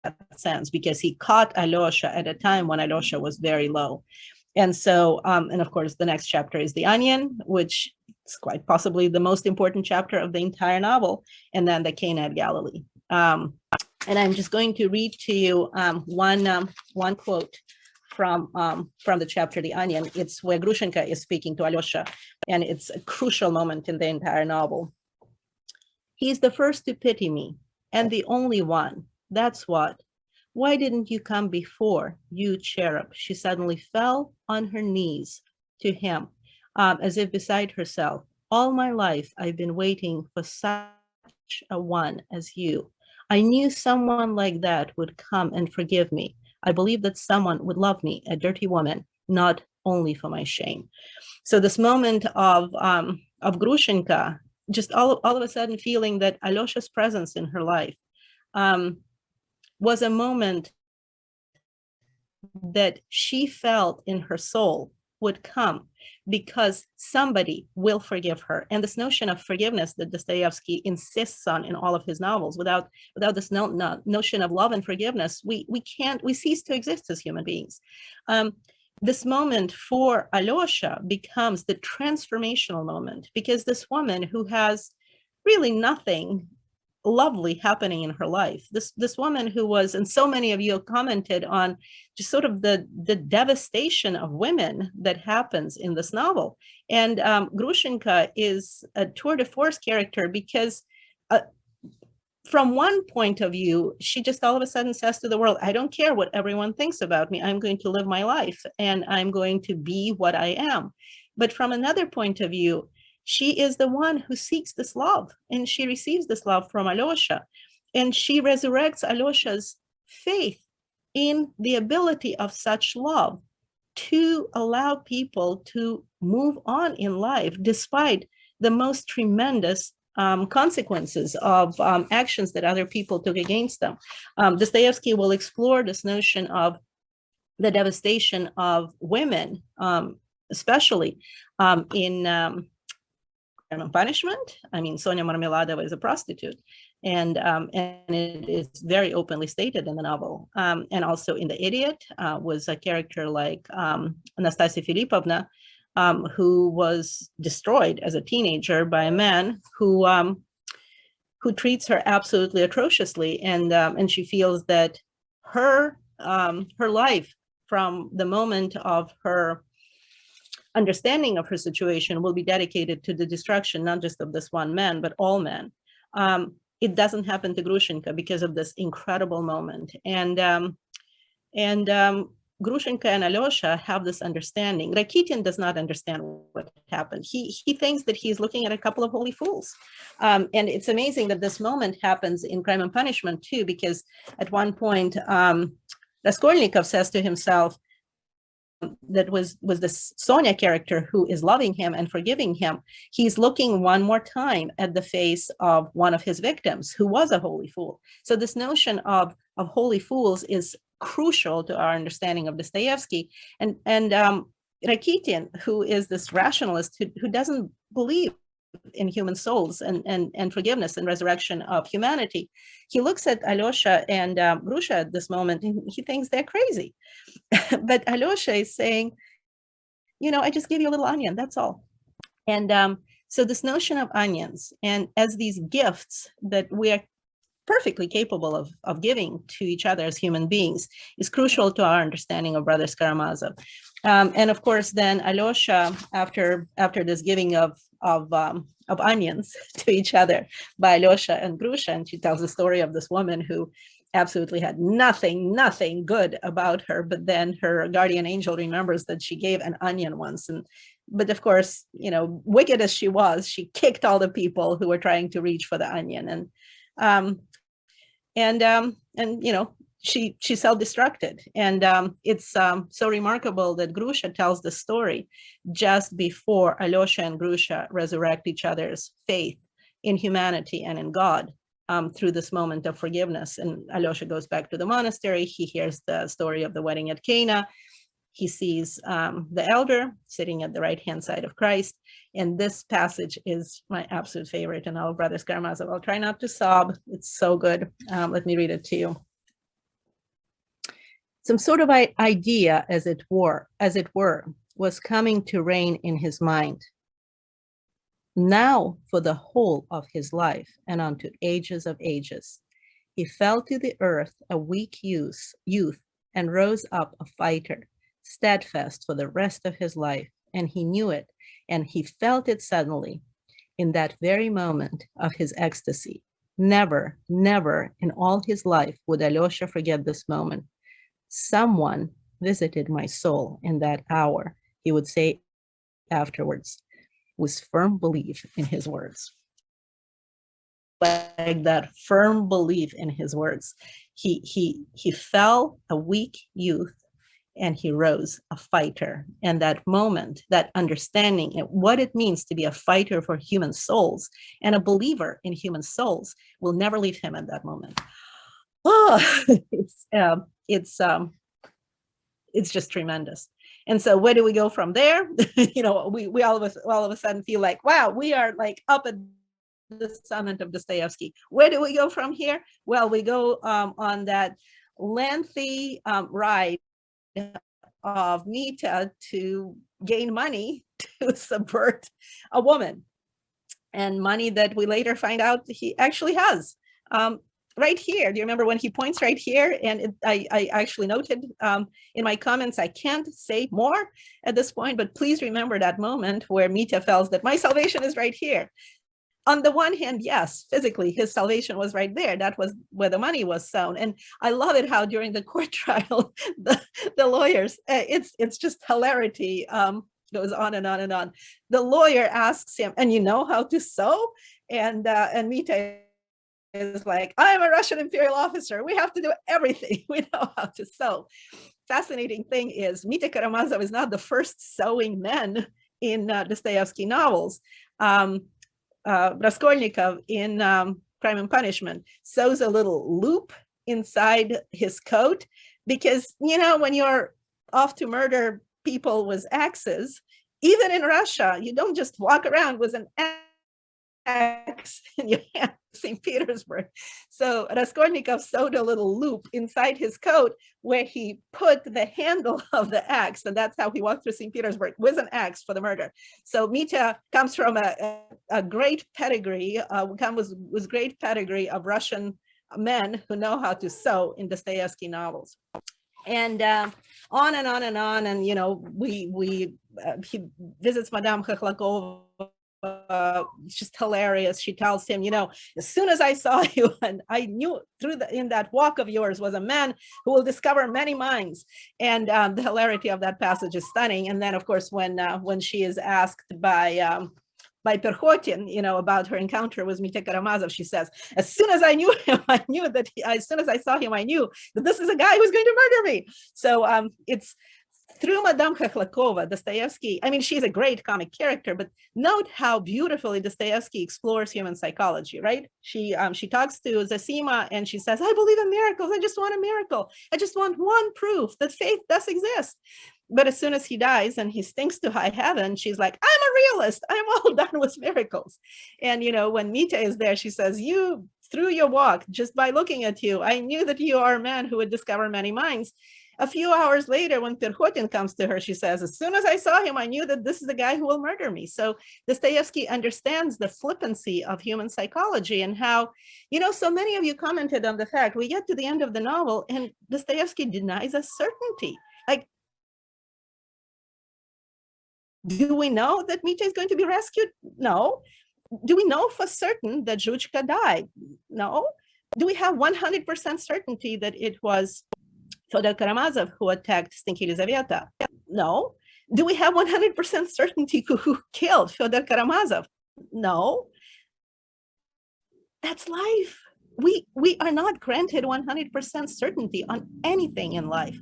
that sense, because he caught Alyosha at a time when Alyosha was very low. And so, and of course, the next chapter is the onion, which is quite possibly the most important chapter of the entire novel, and then the Cana at Galilee. And I'm just going to read to you one quote from the chapter The Onion. It's where Grushenka is speaking to Alyosha, and it's a crucial moment in the entire novel. "He's the first to pity me, and the only one. That's what. Why didn't you come before, you cherub?" She suddenly fell on her knees to him, as if beside herself. "All my life, I've been waiting for such a one as you. I knew someone like that would come and forgive me. I believed that someone would love me, a dirty woman, not only for my shame." So this moment of Grushenka, just all of a sudden feeling that Alyosha's presence in her life was a moment that she felt in her soul would come because somebody will forgive her. And this notion of forgiveness that Dostoevsky insists on in all of his novels, without this notion of love and forgiveness, we cease to exist as human beings. This moment for Alyosha becomes the transformational moment, because this woman who has really nothing lovely happening in her life, this woman who was, and so many of you have commented on just sort of the devastation of women that happens in this novel. And Grushenka is a tour de force character because from one point of view, she just all of a sudden says to the world, I don't care what everyone thinks about me. I'm going to live my life and I'm going to be what I am. But from another point of view, she is the one who seeks this love, and she receives this love from Alyosha. And she resurrects Alyosha's faith in the ability of such love to allow people to move on in life despite the most tremendous consequences of actions that other people took against them. Dostoevsky will explore this notion of the devastation of women, especially in Punishment. I mean, Sonia Marmeladova is a prostitute, and it is very openly stated in the novel. And also in The Idiot was a character like Anastasia Filipovna, who was destroyed as a teenager by a man who treats her absolutely atrociously, and she feels that her life, from the moment of her understanding of her situation, will be dedicated to the destruction, not just of this one man, but all men. It doesn't happen to Grushenka because of this incredible moment. And Grushenka and Alyosha have this understanding. Rakitin does not understand what happened. He thinks that he's looking at a couple of holy fools. And it's amazing that this moment happens in Crime and Punishment too, because at one point, Raskolnikov says to himself, that was this Sonia character who is loving him and forgiving him. He's looking one more time at the face of one of his victims who was a holy fool. So this notion of holy fools is crucial to our understanding of Dostoevsky. And Rakitin, who is this rationalist who doesn't believe in human souls and forgiveness and resurrection of humanity, he looks at Alyosha and Grusha at this moment, and he thinks they're crazy. But Alyosha is saying, I just gave you a little onion, that's all. And so this notion of onions, and as these gifts that we are perfectly capable of giving to each other as human beings, is crucial to our understanding of Brothers Karamazov. And of course, then Alyosha, after this giving of onions to each other by Alyosha and Grusha, and she tells the story of this woman who absolutely had nothing good about her, but then her guardian angel remembers that she gave an onion once. But of course, wicked as she was, she kicked all the people who were trying to reach for the onion, and she self-destructed. And it's so remarkable that Grusha tells the story just before Alyosha and Grusha resurrect each other's faith in humanity and in God through this moment of forgiveness. And Alyosha goes back to the monastery. He hears the story of the wedding at Cana. He sees the elder sitting at the right-hand side of Christ. And this passage is my absolute favorite in all of Brothers Karamazov. I'll try not to sob. It's so good. Let me read it to you. Some sort of idea, as it were, was coming to reign in his mind. Now, for the whole of his life and unto ages of ages, he fell to the earth a weak youth and rose up a fighter, steadfast for the rest of his life. And he knew it, and he felt it suddenly in that very moment of his ecstasy. Never, never in all his life would Alyosha forget this moment. Someone visited my soul in that hour, he would say afterwards, with firm belief in his words. Like that firm belief in his words. He fell a weak youth and he rose a fighter. And that moment, that understanding what it means to be a fighter for human souls and a believer in human souls will never leave him at that moment. Oh, it's just tremendous. And so where do we go from there? We all of a sudden feel like, wow, we are like up at the summit of Dostoevsky. Where do we go from here? Well, we go on that lengthy ride of Mita to gain money to subvert a woman, and money that we later find out he actually has. Right here, do you remember when he points right here? And I actually noted in my comments, I can't say more at this point, but please remember that moment where Mita felt that my salvation is right here. On the one hand, yes, physically, his salvation was right there. That was where the money was sown. And I love it how during the court trial, the lawyers, it's just hilarity, goes on and on and on. The lawyer asks him, and you know how to sew? And Mita is like, I'm a Russian imperial officer. We have to do everything. We know how to sew. Fascinating thing is, Mita Karamazov is not the first sewing man in Dostoevsky novels. Raskolnikov in Crime and Punishment sews a little loop inside his coat because, when you're off to murder people with axes, even in Russia, you don't just walk around with an axe in your hand, St. Petersburg. So Raskolnikov sewed a little loop inside his coat where he put the handle of the axe, and that's how he walked through St. Petersburg with an axe for the murder. So Mita comes from a great pedigree, with great pedigree of Russian men who know how to sew in Dostoevsky novels. And on and on and on, and he visits Madame Khokhlakova. It's just hilarious. She tells him, as soon as I saw you, and I knew in that walk of yours was a man who will discover many minds. And the hilarity of that passage is stunning. And then, of course, when she is asked by Perkhotin, about her encounter with Mitya Karamazov, she says, as soon as I knew him, I knew that as soon as I saw him, I knew that this is a guy who's going to murder me. So it's through Madame Khokhlakova, Dostoevsky, she's a great comic character, but note how beautifully Dostoevsky explores human psychology, right? She talks to Zosima and she says, I believe in miracles. I just want a miracle. I just want one proof that faith does exist. But as soon as he dies and he stinks to high heaven, she's like, I'm a realist. I'm all done with miracles. And, when Mita is there, she says, through your walk, just by looking at you, I knew that you are a man who would discover many minds. A few hours later, when Perkhotin comes to her, she says, as soon as I saw him, I knew that this is the guy who will murder me. So Dostoevsky understands the flippancy of human psychology and how, so many of you commented on the fact we get to the end of the novel and Dostoevsky denies us certainty. Like, do we know that Mitya is going to be rescued? No. Do we know for certain that Zhuchka died? No. Do we have 100% certainty that it was Fyodor Karamazov who attacked Stinky Elizaveta? No. Do we have 100% certainty who killed Fyodor Karamazov? No. That's life. We are not granted 100% certainty on anything in life.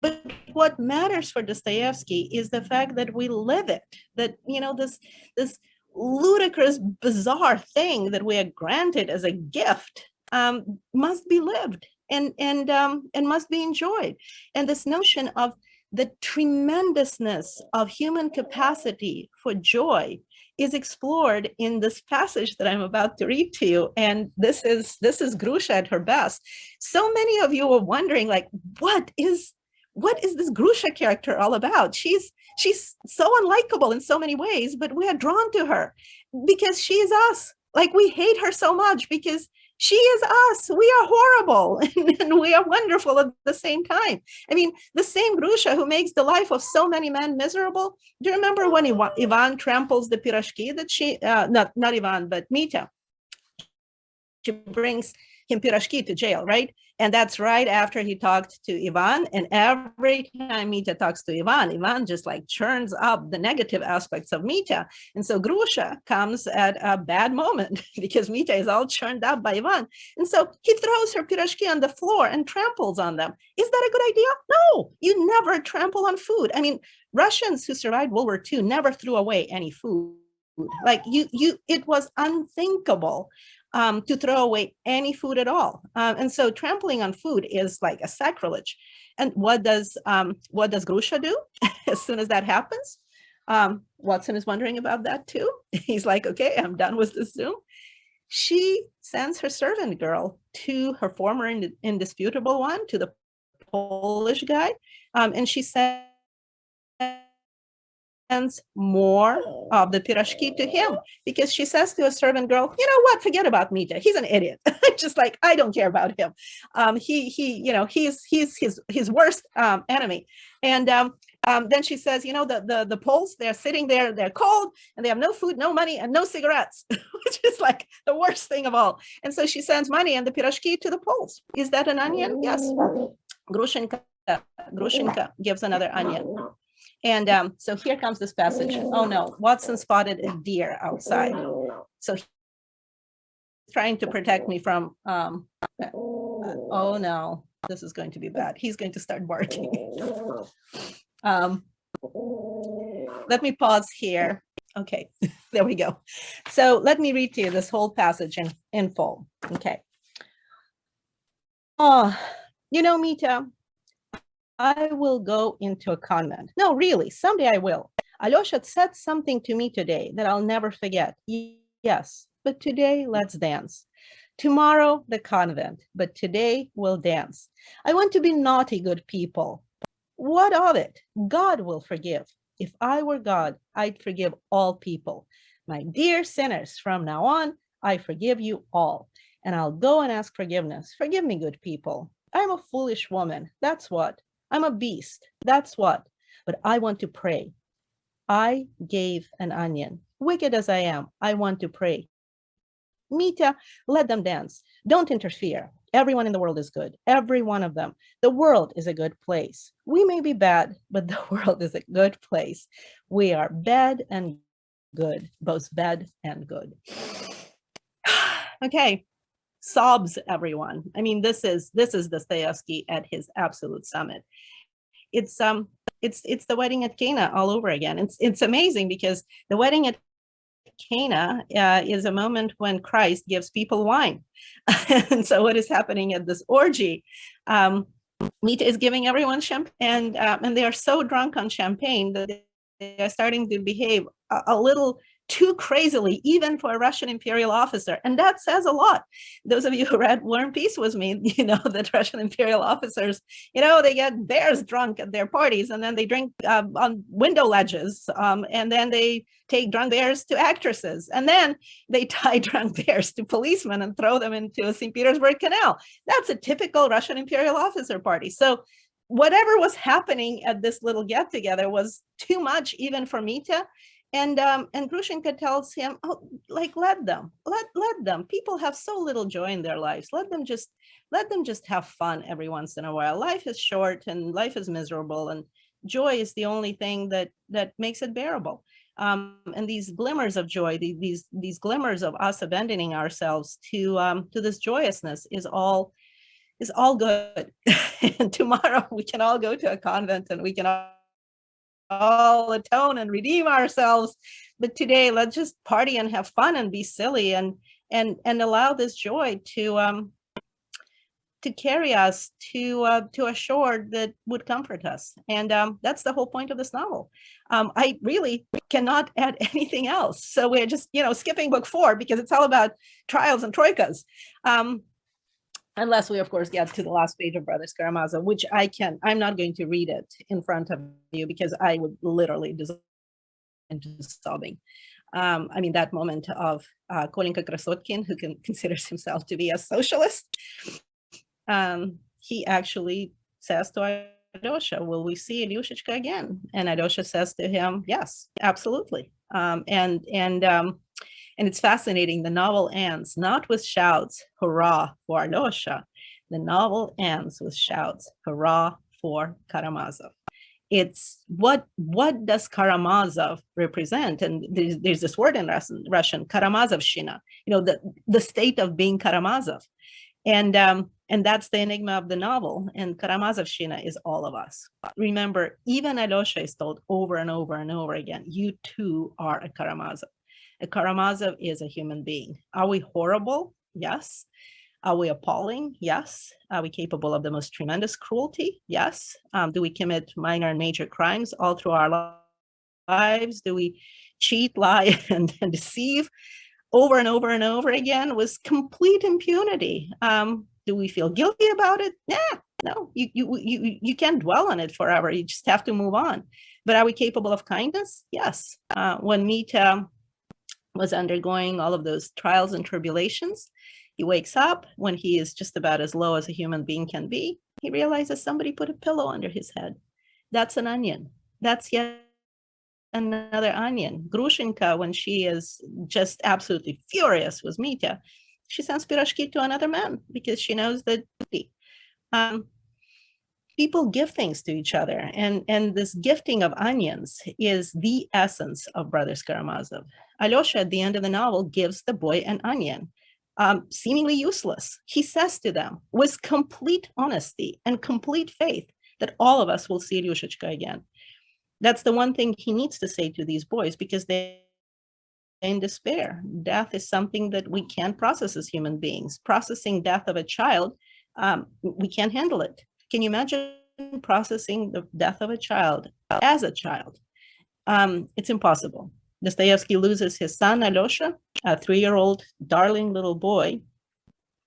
But what matters for Dostoevsky is the fact that we live it, that, this ludicrous, bizarre thing that we are granted as a gift must be lived and must be enjoyed. And this notion of the tremendousness of human capacity for joy is explored in this passage that I'm about to read to you. And this is Grusha at her best. So many of you were wondering, like, what is this Grusha character all about? She's so unlikable in so many ways, but we are drawn to her because she is us. Like, we hate her so much because she is us. We are horrible and we are wonderful at the same time. I mean, the same Grusha who makes the life of so many men miserable. Do you remember when Ivan tramples the pirashki that she, not Ivan, but Mita? She brings him pirashki to jail, right? And that's right after he talked to Ivan. And every time Mita talks to Ivan just like churns up the negative aspects of Mita. And so Grusha comes at a bad moment because Mita is all churned up by Ivan. And so he throws her pirashki on the floor and tramples on them. Is that a good idea? No, you never trample on food. I mean, Russians who survived World War II never threw away any food. Like it was unthinkable to throw away any food at all. And so trampling on food is like a sacrilege. And what does Grusha do as soon as that happens? Watson is wondering about that too. He's like, okay, I'm done with this Zoom. She sends her servant girl to her former indisputable one, to the Polish guy, and she sends more of the pirashki to him because she says to a servant girl, you know what, forget about Mita, he's an idiot. Just like, I don't care about him. He's his worst enemy. And then she says, the Poles, they're sitting there, they're cold, and they have no food, no money, and no cigarettes, which is like the worst thing of all. And so she sends money and the pirashki to the Poles. Is that an onion? Yes. Grushenka gives another onion. And so here comes this passage. Oh no, Watson spotted a deer outside. So he's trying to protect me from, oh no, this is going to be bad. He's going to start barking. Let me pause here. Okay, there we go. So let me read to you this whole passage in full. Okay. Oh, Mita, I will go into a convent. No, really, someday I will. Alyosha said something to me today that I'll never forget. Yes, but today let's dance. Tomorrow, the convent, but today we'll dance. I want to be naughty, good people. What of it? God will forgive. If I were God, I'd forgive all people. My dear sinners, from now on, I forgive you all. And I'll go and ask forgiveness. Forgive me, good people. I'm a foolish woman, that's what. I'm a beast, that's what. But I want to pray. I gave an onion. Wicked as I am, I want to pray. Mita, let them dance. Don't interfere. Everyone in the world is good. Every one of them. The world is a good place. We may be bad, but the world is a good place. We are bad and good, both bad and good. Okay. Sobs, everyone. I mean, this is Dostoevsky at his absolute summit. It's the wedding at Cana all over again. It's amazing because the wedding at Cana is a moment when Christ gives people wine. And so what is happening at this orgy? Mita is giving everyone champagne, and they are so drunk on champagne that they are starting to behave a little too crazily, even for a Russian imperial officer. And that says a lot. Those of you who read War and Peace with me, that Russian imperial officers, they get bears drunk at their parties, and then they drink on window ledges, and then they take drunk bears to actresses, and then they tie drunk bears to policemen and throw them into a St. Petersburg canal. That's a typical Russian imperial officer party. So whatever was happening at this little get together was too much even for Mita. And Grushenka tells him, oh, like, let them. People have so little joy in their lives. Let them just have fun every once in a while. Life is short and life is miserable, and joy is the only thing that makes it bearable. And these glimmers of joy, these glimmers of us abandoning ourselves to this joyousness is all good. And tomorrow we can all go to a convent and we can all atone and redeem ourselves. But today, let's just party and have fun and be silly and allow this joy to to carry us to a shore that would comfort us. And that's the whole point of this novel. I really cannot add anything else. So we're just, skipping book 4 because it's all about trials and troikas. Unless we, of course, get to the last page of Brothers Karamazov, which I'm not going to read it in front of you because I would literally dissolve into sobbing. That moment of Kolenka Krasotkin, who considers himself to be a socialist, he actually says to Alyosha, will we see Ilyushechka again? And Alyosha says to him, yes, absolutely. And it's fascinating. The novel ends not with shouts, hurrah for Alyosha. The novel ends with shouts, hurrah for Karamazov. It's what does Karamazov represent? And there's this word in Russian, Karamazovshchina, the state of being Karamazov. And that's the enigma of the novel. And Karamazovshchina is all of us. Remember, even Alyosha is told over and over and over again, you too are a Karamazov. A Karamazov is a human being. Are we horrible? Yes. Are we appalling? Yes. Are we capable of the most tremendous cruelty? Yes. Do we commit minor and major crimes all through our lives? Do we cheat, lie, and deceive over and over and over again with complete impunity? Do we feel guilty about it? No. You can't dwell on it forever. You just have to move on. But are we capable of kindness? Yes. When Mitya was undergoing all of those trials and tribulations, he wakes up when he is just about as low as a human being can be. He realizes somebody put a pillow under his head. That's an onion. That's yet another onion. Grushenka, when she is just absolutely furious with Mitya, she sends pirashki to another man because she knows that people give things to each other. And this gifting of onions is the essence of Brothers Karamazov. Alyosha, at the end of the novel, gives the boy an onion, seemingly useless. He says to them with complete honesty and complete faith that all of us will see Ilyushechka again. That's the one thing he needs to say to these boys because they're in despair. Death is something that we can't process as human beings. Processing death of a child, we can't handle it. Can you imagine processing the death of a child as a child? It's impossible. Dostoevsky loses his son, Alyosha, a 3-year-old darling little boy,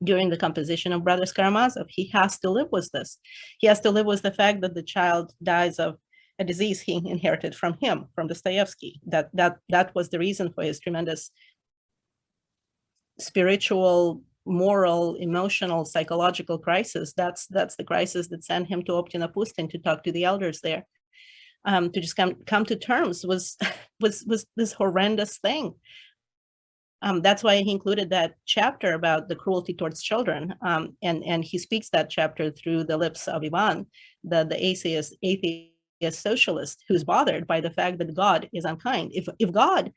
during the composition of Brothers Karamazov. He has to live with this. He has to live with the fact that the child dies of a disease he inherited from him, from Dostoevsky. That was the reason for his tremendous spiritual, moral, emotional, psychological crisis. That's the crisis that sent him to Optina Pustin to talk to the elders there, to just come to terms with this horrendous thing. That's why he included that chapter about the cruelty towards children, and he speaks that chapter through the lips of Ivan, the atheist socialist who's bothered by the fact that God is unkind. If God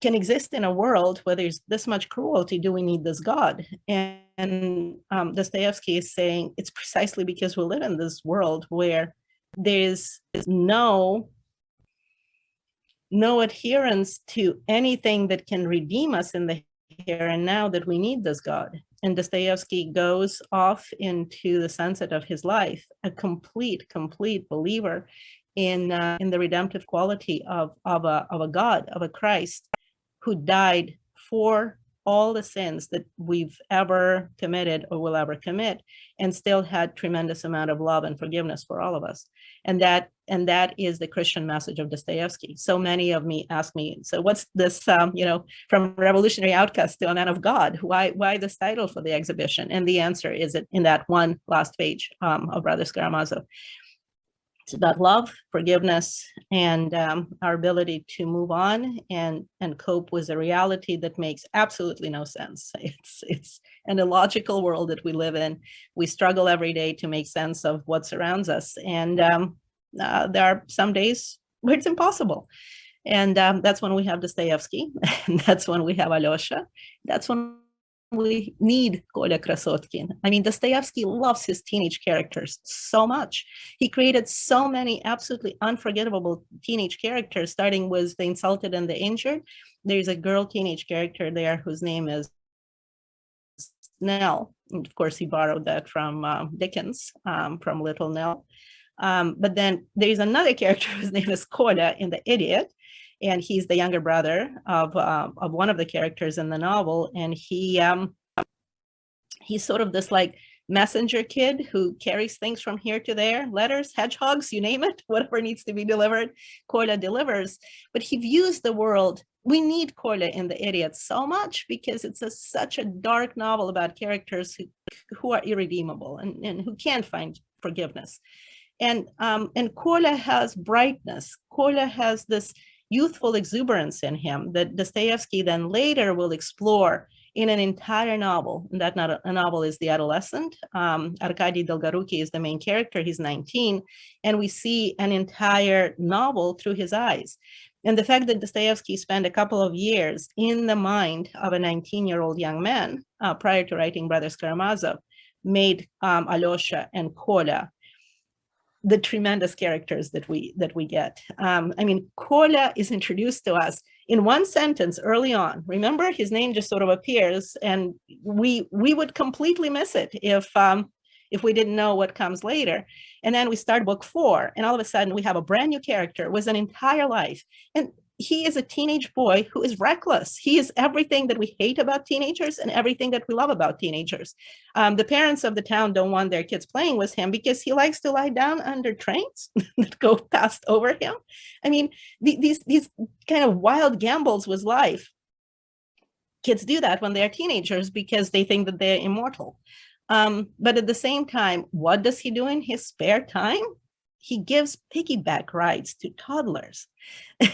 can exist in a world where there's this much cruelty, do we need this God? And Dostoevsky is saying it's precisely because we live in this world where there's no adherence to anything that can redeem us in the here and now, that we need this God. And Dostoevsky goes off into the sunset of his life, a complete believer in the redemptive quality of a God, of a Christ who died for all the sins that we've ever committed or will ever commit, and still had tremendous amount of love and forgiveness for all of us. And that is the Christian message of Dostoevsky. So many of me ask me, so what's this, from revolutionary outcast to a man of God? Why this title for the exhibition? And the answer is in that one last page of Brothers Karamazov. It's about love, forgiveness, and our ability to move on and cope with a reality that makes absolutely no sense. It's an illogical world that we live in. We struggle every day to make sense of what surrounds us, and there are some days where it's impossible. And that's when we have Dostoevsky, and that's when we have Alyosha. That's when we need Kolya Krasotkin. I mean, Dostoevsky loves his teenage characters so much. He created so many absolutely unforgettable teenage characters, starting with the insulted and the injured. There's a girl teenage character there whose name is Nell. And of course, he borrowed that from Dickens, from Little Nell. But then there's another character whose name is Kolya in The Idiot, and he's the younger brother of one of the characters in the novel, and he's sort of this like messenger kid who carries things from here to there, letters, hedgehogs, you name it, whatever needs to be delivered, Kolya delivers. But he views the world. We need Kolya in The Idiot so much because it's such a dark novel about characters who are irredeemable and who can't find forgiveness. And Kolya has brightness. Kolya has this youthful exuberance in him that Dostoevsky then later will explore in an entire novel. And that a novel is The Adolescent. Arkady Dolgoruki is the main character. He's 19. And we see an entire novel through his eyes. And the fact that Dostoevsky spent a couple of years in the mind of a 19-year-old young man prior to writing Brothers Karamazov made Alyosha and Kolya the tremendous characters that we get. I mean, Kolya is introduced to us in one sentence early on. Remember, his name just sort of appears, and we would completely miss it if we didn't know what comes later. And then we start book 4, and all of a sudden we have a brand new character with an entire life. And he is a teenage boy who is reckless. He is everything that we hate about teenagers and everything that we love about teenagers. The parents of the town don't want their kids playing with him because he likes to lie down under trains that go past over him. I mean, these kind of wild gambles with life. Kids do that when they're teenagers because they think that they're immortal. But at the same time, what does he do in his spare time? He gives piggyback rides to toddlers.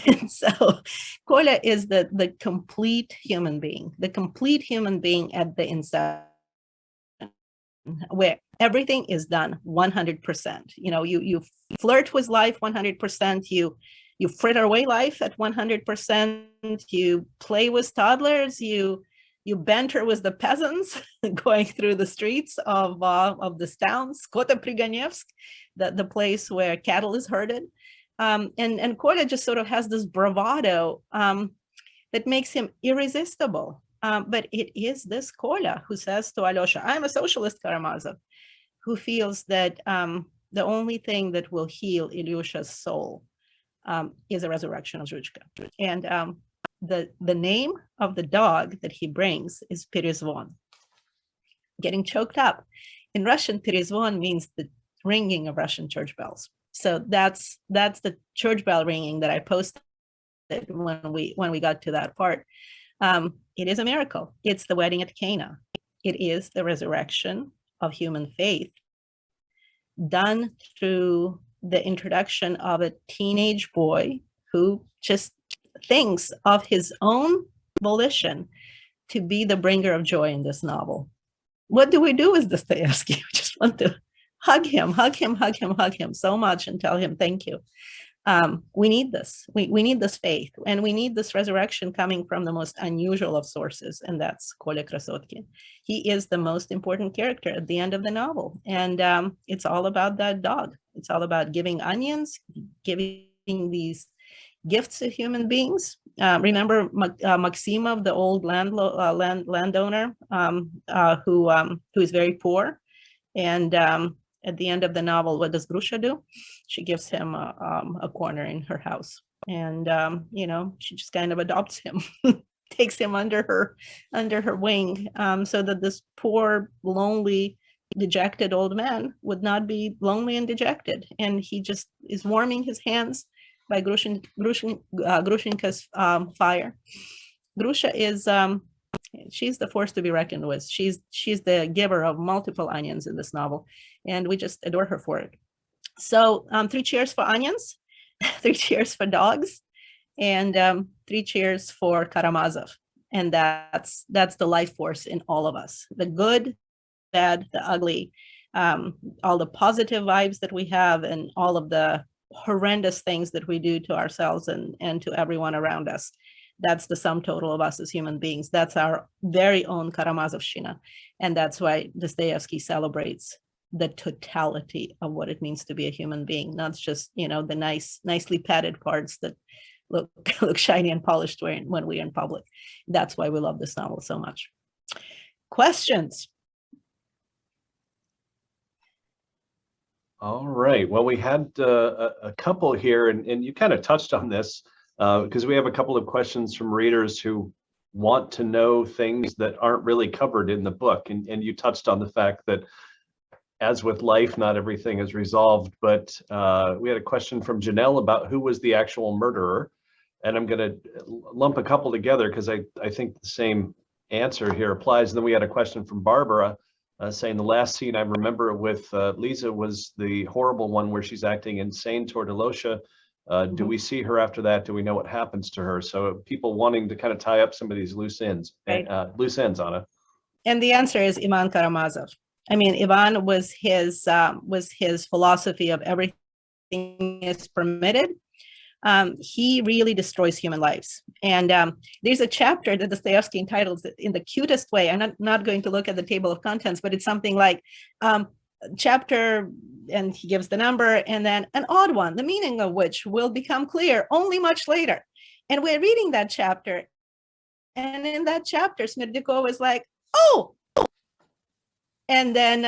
And so Kolya is the complete human being at the inception, where everything is done 100%. You know, you flirt with life 100%, you fritter away life at 100%, you play with toddlers, you banter with the peasants going through the streets of this town, Skotopriganevsk, the place where cattle is herded. And Kolya just sort of has this bravado that makes him irresistible. But it is this Kolya who says to Alyosha, I'm a socialist, Karamazov, who feels that the only thing that will heal Ilyusha's soul is a resurrection of Zhuchka. And the name of the dog that he brings is Perezvon, getting choked up. In Russian, Perezvon means the ringing of Russian church bells. So that's the church bell ringing that I posted when we got to that part. It is a miracle. It's the wedding at Cana. It is the resurrection of human faith done through the introduction of a teenage boy who just thinks of his own volition to be the bringer of joy in this novel. What do we do with Dostoevsky? We just want to hug him so much and tell him thank you. We need this. We need this faith, and we need this resurrection coming from the most unusual of sources, and that's Kolya Krasotkin. He is the most important character at the end of the novel, and it's all about that dog. It's all about giving onions, giving these gifts to human beings. Remember Maximov, the old landowner who is very poor, and at the end of the novel, what does Grusha do? She gives him a corner in her house, and she just kind of adopts him, takes him under her wing, so that this poor, lonely, dejected old man would not be lonely and dejected, and he just is warming his hands by Grushenka's fire. Grusha is she's the force to be reckoned with. She's the giver of multiple onions in this novel, and we just adore her for it. So 3 cheers for onions, 3 cheers for dogs, and 3 cheers for Karamazov. And that's the life force in all of us. The good, bad, the ugly, all the positive vibes that we have, and all of the horrendous things that we do to ourselves and to everyone around us. That's the sum total of us as human beings. That's our very own Karamazovshchina. And that's why Dostoevsky celebrates the totality of what it means to be a human being, not just, the nicely padded parts that look shiny and polished when we're in public. That's why we love this novel so much. Questions? All right. Well, we had a couple here, and you kind of touched on this because we have a couple of questions from readers who want to know things that aren't really covered in the book. And you touched on the fact that, as with life, not everything is resolved. But we had a question from Janelle about who was the actual murderer. And I'm going to lump a couple together because I think the same answer here applies. And then we had a question from Barbara saying the last scene I remember with Lisa was the horrible one where she's acting insane toward Alosha. Do we see her after that? Do we know what happens to her? So people wanting to kind of tie up some of these loose ends, Right. Loose ends, Anna. And the answer is Ivan Karamazov. I mean, Ivan was his philosophy of everything is permitted. He really destroys human lives. And there's a chapter that Dostoevsky entitles it in the cutest way. I'm not going to look at the table of contents, but it's something like chapter, and he gives the number, and then an odd one, the meaning of which will become clear only much later. And we're reading that chapter. And in that chapter, Smirdyakov is like, oh. And then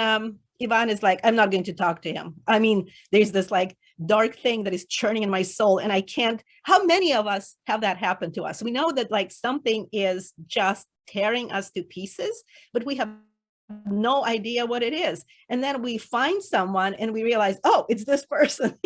Ivan is like, I'm not going to talk to him. I mean, there's this like dark thing that is churning in my soul, and I can't. How many of us have that happen to us? We know that like something is just tearing us to pieces, but we have no idea what it is. And then we find someone and we realize, oh, it's this person.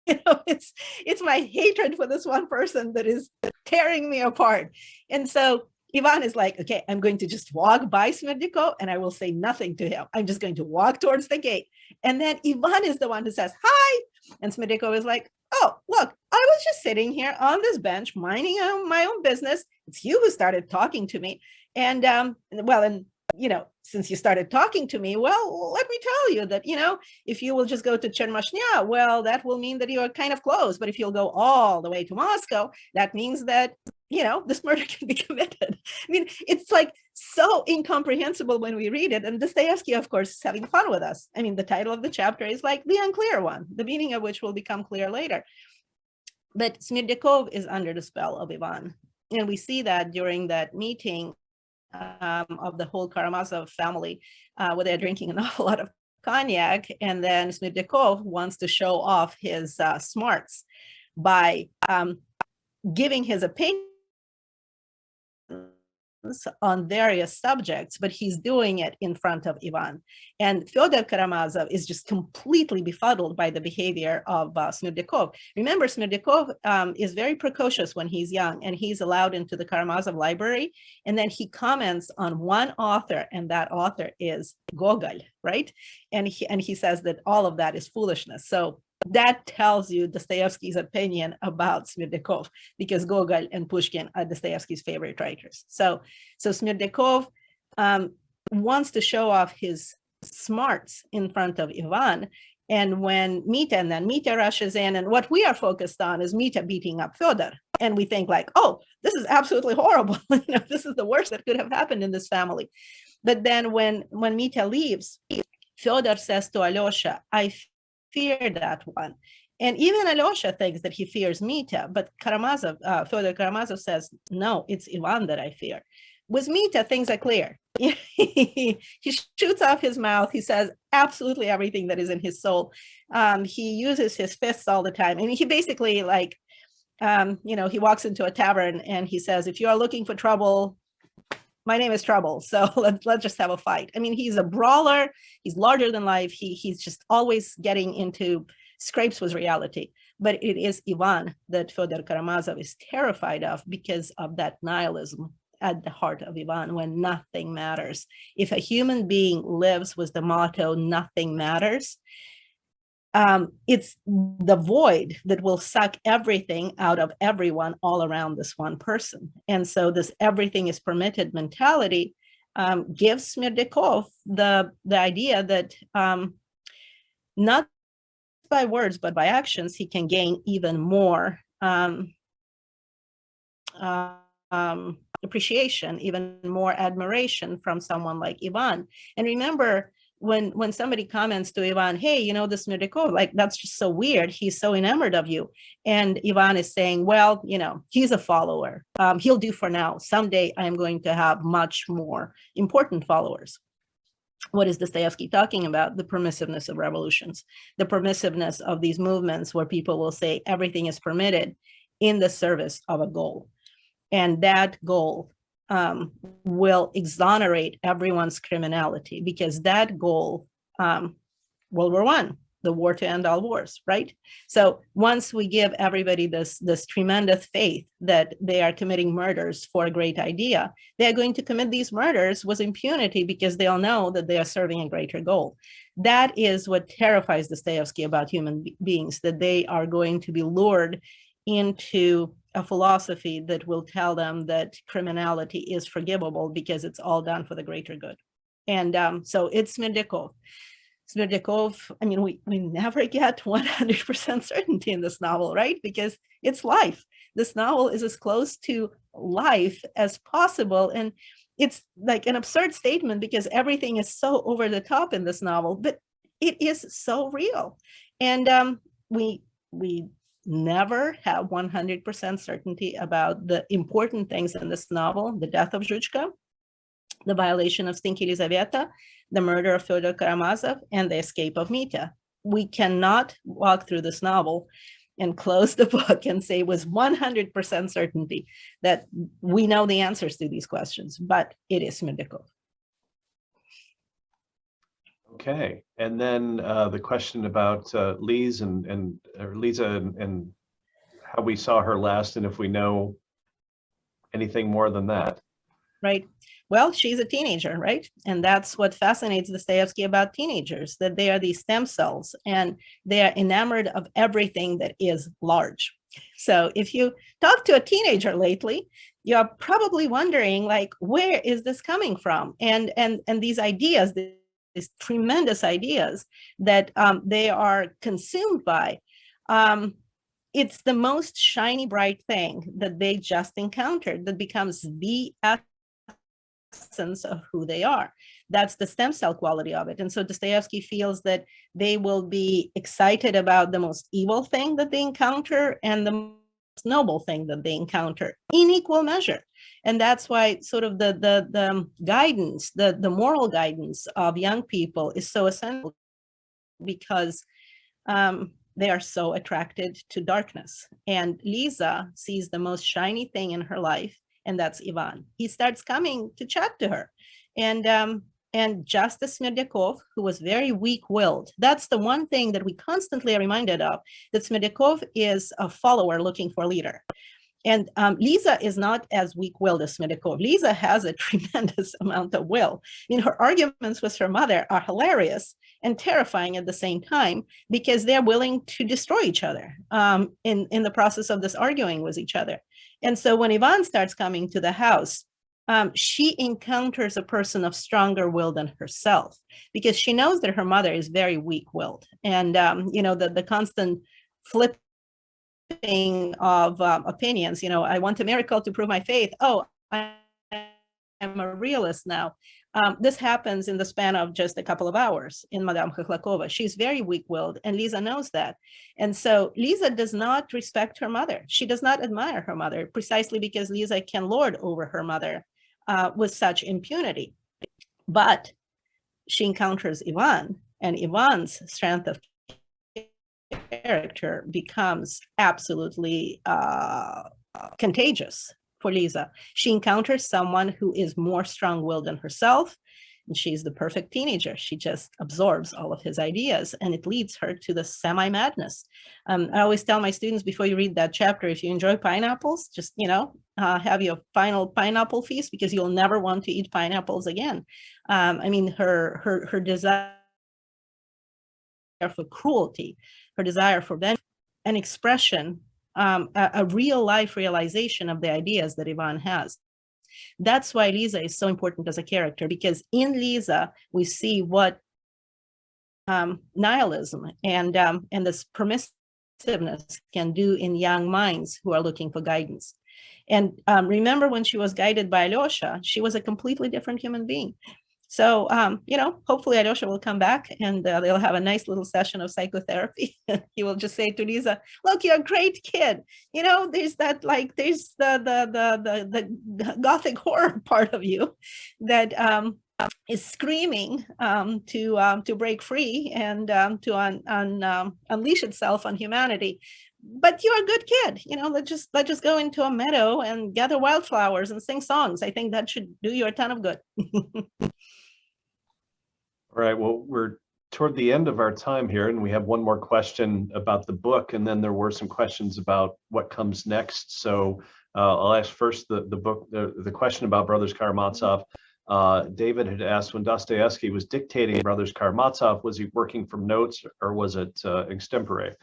It's my hatred for this one person that is tearing me apart. And so Ivan is like, okay, I'm going to just walk by Smirdyakov and I will say nothing to him. I'm just going to walk towards the gate. And then Ivan is the one who says, hi. And Smirdyakov is like, oh, look, I was just sitting here on this bench, minding my own business. It's you who started talking to me. And since you started talking to me, well, let me tell you that, if you will just go to Chermashnya, well, that will mean that you are kind of close. But if you'll go all the way to Moscow, that means that, this murder can be committed. I mean, it's like so incomprehensible when we read it. And Dostoevsky, of course, is having fun with us. I mean, the title of the chapter is like the unclear one, the meaning of which will become clear later. But Smirdakov is under the spell of Ivan. And we see that during that meeting of the whole Karamazov family, where they're drinking an awful lot of cognac. And then Smirdakov wants to show off his smarts by giving his opinion on various subjects, but he's doing it in front of Ivan. And Fyodor Karamazov is just completely befuddled by the behavior of Smirdakov. Remember, Smirdakov is very precocious when he's young, and he's allowed into the Karamazov library. And then he comments on one author, and that author is Gogol, right? And he says that all of that is foolishness. So that tells you Dostoevsky's opinion about Smirdakov, because Gogol and Pushkin are Dostoevsky's favorite writers. So Smirdakov wants to show off his smarts in front of Ivan. And when Mita rushes in, and what we are focused on is Mita beating up Fyodor. And we think like, oh, this is absolutely horrible. This is the worst that could have happened in this family. But then when Mita leaves, Fyodor says to Alyosha, I fear that one. And even Alyosha thinks that he fears Mita, but Fyodor Karamazov says, no, it's Ivan that I fear. With Mita, things are clear. He shoots off his mouth. He says absolutely everything that is in his soul. He uses his fists all the time. I mean, he basically he walks into a tavern and he says, if you are looking for trouble, my name is Trouble. So let's just have a fight. I mean, he's a brawler. He's larger than life. He's just always getting into scrapes with reality. But it is Ivan that Fyodor Karamazov is terrified of because of that nihilism at the heart of Ivan, when nothing matters. If a human being lives with the motto, nothing matters, it's the void that will suck everything out of everyone all around this one person. And so this everything is permitted mentality gives Smirdakov the idea that not by words, but by actions, he can gain even more appreciation, even more admiration from someone like Ivan. And remember, when somebody comments to Ivan, hey, this Smirdakov, like, that's just so weird. He's so enamored of you. And Ivan is saying, well, he's a follower. He'll do for now. Someday I'm going to have much more important followers. what is Dostoevsky talking about? The permissiveness of revolutions, the permissiveness of these movements where people will say everything is permitted in the service of a goal. And that goal will exonerate everyone's criminality, because that goal, World War I, the war to end all wars, right? So once we give everybody this tremendous faith that they are committing murders for a great idea, they're going to commit these murders with impunity because they all know that they are serving a greater goal. That is what terrifies Dostoevsky about human beings, that they are going to be lured into a philosophy that will tell them that criminality is forgivable because it's all done for the greater good. And so it's Smerdyakov. Smerdyakov, I mean, we never get 100% certainty in this novel, right? Because it's life. This novel is as close to life as possible. And it's like an absurd statement because everything is so over the top in this novel, but it is so real. And we never have 100% certainty about the important things in this novel: the death of Zhuchka, the violation of Stinky Elizaveta, the murder of Fyodor Karamazov, and the escape of Mitya. We cannot walk through this novel and close the book and say with 100% certainty that we know the answers to these questions, but it is Smerdyakov. Okay, and then the question about Lisa and how we saw her last, and if we know anything more than that. Right. Well, she's a teenager, right? And that's what fascinates Dostoevsky about teenagers, that they are these stem cells and they are enamored of everything that is large. So if you talk to a teenager lately, you're probably wondering, like, where is this coming from? And these ideas, these tremendous ideas that they are consumed by, it's the most shiny, bright thing that they just encountered that becomes the essence of who they are. That's the stem cell quality of it. And so Dostoevsky feels that they will be excited about the most evil thing that they encounter and the most noble thing that they encounter in equal measure. And that's why sort of the guidance, the moral guidance of young people is so essential, because they are so attracted to darkness. And Lisa sees the most shiny thing in her life, and that's Ivan. He starts coming to chat to her. And just as Smerdyakov, who was very weak-willed, that's the one thing that we constantly are reminded of, that Smerdyakov is a follower looking for a leader. And Lisa is not as weak-willed as Smerdyakov. Lisa has a tremendous amount of will. I mean, her arguments with her mother are hilarious and terrifying at the same time, because they're willing to destroy each other in the process of this arguing with each other. And so when Ivan starts coming to the house, she encounters a person of stronger will than herself, because she knows that her mother is very weak-willed. And, the constant flipping of opinions, I want a miracle to prove my faith. Oh, I am a realist now. This happens in the span of just a couple of hours in Madame Khokhlakova. She's very weak-willed, and Lisa knows that. And so Lisa does not respect her mother. She does not admire her mother, precisely because Lisa can lord over her mother with such impunity. But she encounters Ivan, and Ivan's strength of character becomes absolutely contagious for Lisa. She encounters someone who is more strong-willed than herself, and she's the perfect teenager. She just absorbs all of his ideas, and it leads her to the semi-madness. I always tell my students, before you read that chapter, if you enjoy pineapples, just, have your final pineapple feast, because you'll never want to eat pineapples again. Her desire for cruelty, her desire for vengeance, an expression, a real life realization of the ideas that Ivan has. That's why Lisa is so important as a character, because in Lisa we see what nihilism and this permissiveness can do in young minds who are looking for guidance. And remember, when she was guided by Alyosha, she was a completely different human being. So, hopefully Alyosha will come back and they'll have a nice little session of psychotherapy. He will just say to Lisa, look, you're a great kid. There's that, there's the gothic horror part of you that is screaming to break free and to unleash itself on humanity. But you're a good kid, let's just go into a meadow and gather wildflowers and sing songs. I think that should do you a ton of good. All right, well, we're toward the end of our time here, and we have one more question about the book, and then there were some questions about what comes next. So I'll ask first the question about Brothers Karamazov. David had asked, when Dostoevsky was dictating Brothers Karamazov, was he working from notes or was it extempore?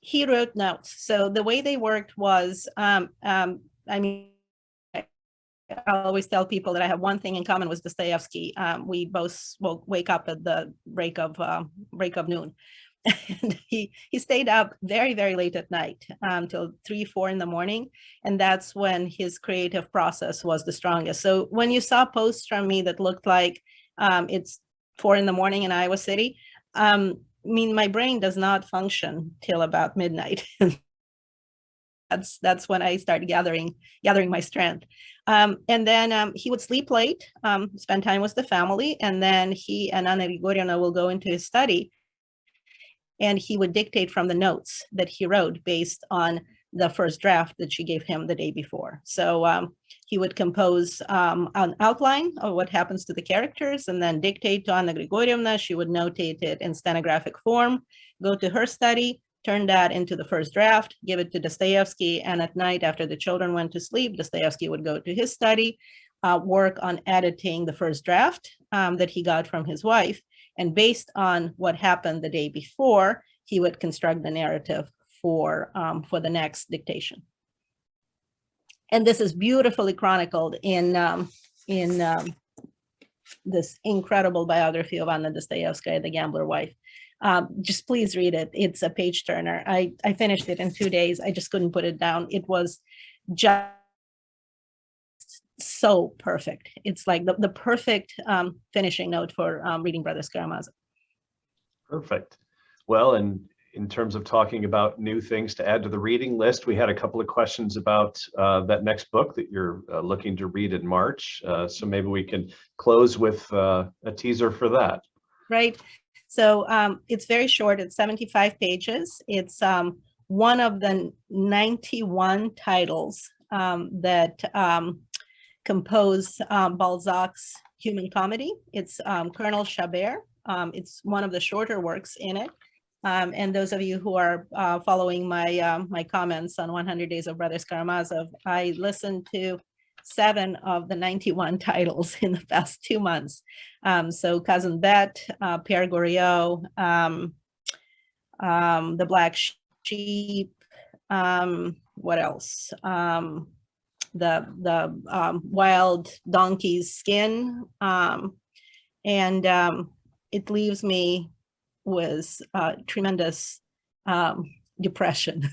He wrote notes. So the way they worked was, I always tell people that I have one thing in common with Dostoevsky. We both will wake up at the break of noon. And he stayed up very, very late at night, till 3, 4 in the morning. And that's when his creative process was the strongest. So when you saw posts from me that looked like it's 4 in the morning in Iowa City, my brain does not function till about midnight. That's when I started gathering my strength. And then he would sleep late, spend time with the family, and then he and Anna Grigorievna will go into his study, and he would dictate from the notes that he wrote based on the first draft that she gave him the day before. So he would compose an outline of what happens to the characters and then dictate to Anna Grigorievna. She would notate it in stenographic form, go to her study, turn that into the first draft, give it to Dostoevsky, and at night after the children went to sleep, Dostoevsky would go to his study, work on editing the first draft that he got from his wife. And based on what happened the day before, he would construct the narrative for the next dictation. And this is beautifully chronicled in this incredible biography of Anna Dostoevskaya, the Gambler Wife. Just please read it. It's a page turner. I finished it in 2 days. I just couldn't put it down. It was just so perfect. It's like the perfect finishing note for reading Brothers Karamazov. Perfect. Well, and in terms of talking about new things to add to the reading list, we had a couple of questions about that next book that you're looking to read in March. So maybe we can close with a teaser for that. Right. So it's very short. It's 75 pages. It's one of the 91 titles that compose Balzac's Human Comedy. It's Colonel Chabert. It's one of the shorter works in it. And those of you who are following my comments on 100 Days of Brothers Karamazov, I listened to 7 of the 91 titles in the past 2 months. So Cousin Bet, Pierre Goriot, The Black Sheep, what else? The Wild Donkey's Skin. And it leaves me with tremendous depression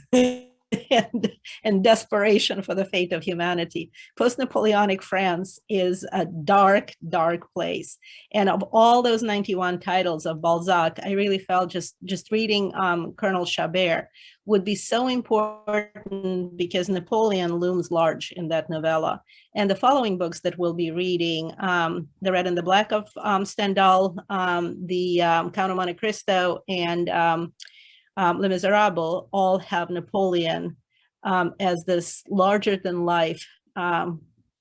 and desperation for the fate of humanity. Post-Napoleonic France is a dark, dark place. And of all those 91 titles of Balzac, I really felt just reading Colonel Chabert would be so important because Napoleon looms large in that novella. And the following books that we'll be reading, The Red and the Black of Stendhal, the Count of Monte Cristo, and Les Miserables, all have Napoleon as this larger than life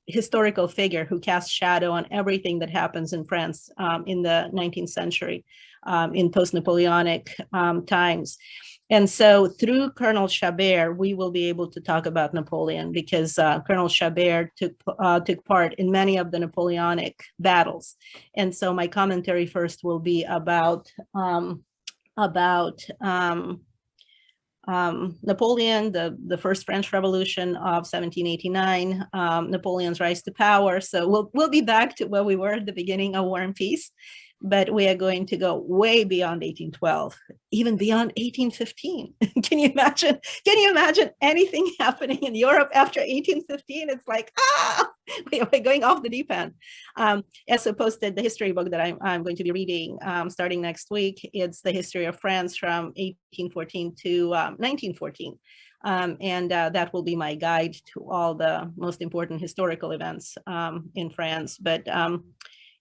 historical figure who casts shadow on everything that happens in France in the 19th century, in post-Napoleonic times. And so through Colonel Chabert, we will be able to talk about Napoleon because Colonel Chabert took part in many of the Napoleonic battles. And so my commentary first will be about Napoleon, the first French Revolution of 1789, Napoleon's rise to power. So we'll be back to where we were at the beginning of War and Peace, but we are going to go way beyond 1812, even beyond 1815. Can you imagine anything happening in Europe after 1815? It's like, we're going off the deep end. Also posted the history book that I'm going to be reading starting next week. It's the history of France from 1814 to 1914. And that will be my guide to all the most important historical events in France. But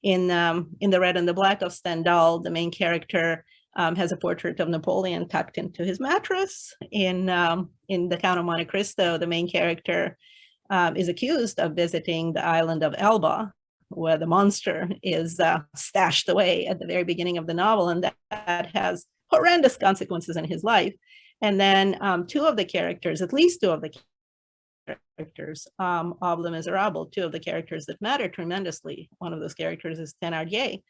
in The Red and the Black of Stendhal, the main character has a portrait of Napoleon tucked into his mattress. In The Count of Monte Cristo, the main character is accused of visiting the island of Elba, where the monster is stashed away at the very beginning of the novel, and that has horrendous consequences in his life. And then two of the characters, at least two of the characters of Les Miserables, two of the characters that matter tremendously. One of those characters is Thénardier,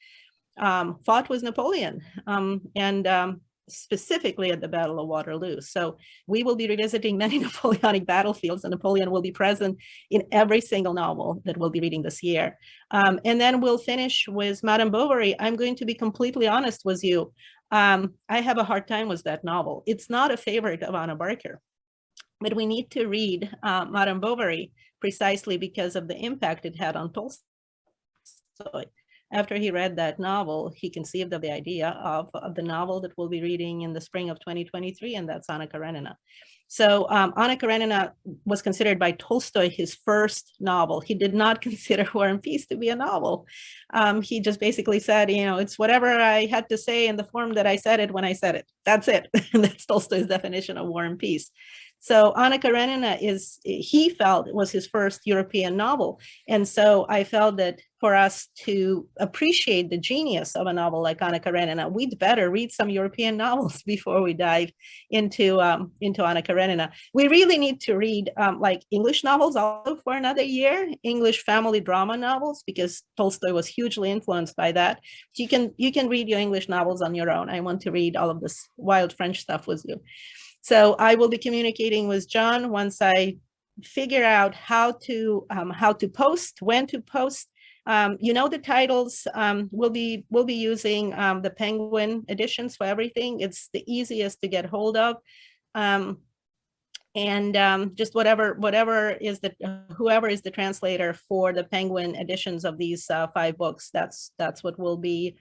fought with Napoleon, and specifically at the Battle of Waterloo. So we will be revisiting many Napoleonic battlefields, and Napoleon will be present in every single novel that we'll be reading this year. And then we'll finish with Madame Bovary. I'm going to be completely honest with you. I have a hard time with that novel. It's not a favorite of Anna Barker, but we need to read Madame Bovary precisely because of the impact it had on Tolstoy. After he read that novel, he conceived of the idea of the novel that we'll be reading in the spring of 2023, and that's Anna Karenina. So Anna Karenina was considered by Tolstoy his first novel. He did not consider War and Peace to be a novel. He just basically said, you know, it's whatever I had to say in the form that I said it when I said it. That's it. That's Tolstoy's definition of War and Peace. So Anna Karenina he felt it was his first European novel. And so I felt that for us to appreciate the genius of a novel like Anna Karenina, we'd better read some European novels before we dive into Anna Karenina. We really need to read like English novels also for another year, English family drama novels, because Tolstoy was hugely influenced by that. So you can read your English novels on your own. I want to read all of this wild French stuff with you. So I will be communicating with John once I figure out how to post, when to post. You know, the titles, we'll be using the Penguin editions for everything. It's the easiest to get hold of. Just whoever is the translator for the Penguin editions of these 5 books, that's what we'll be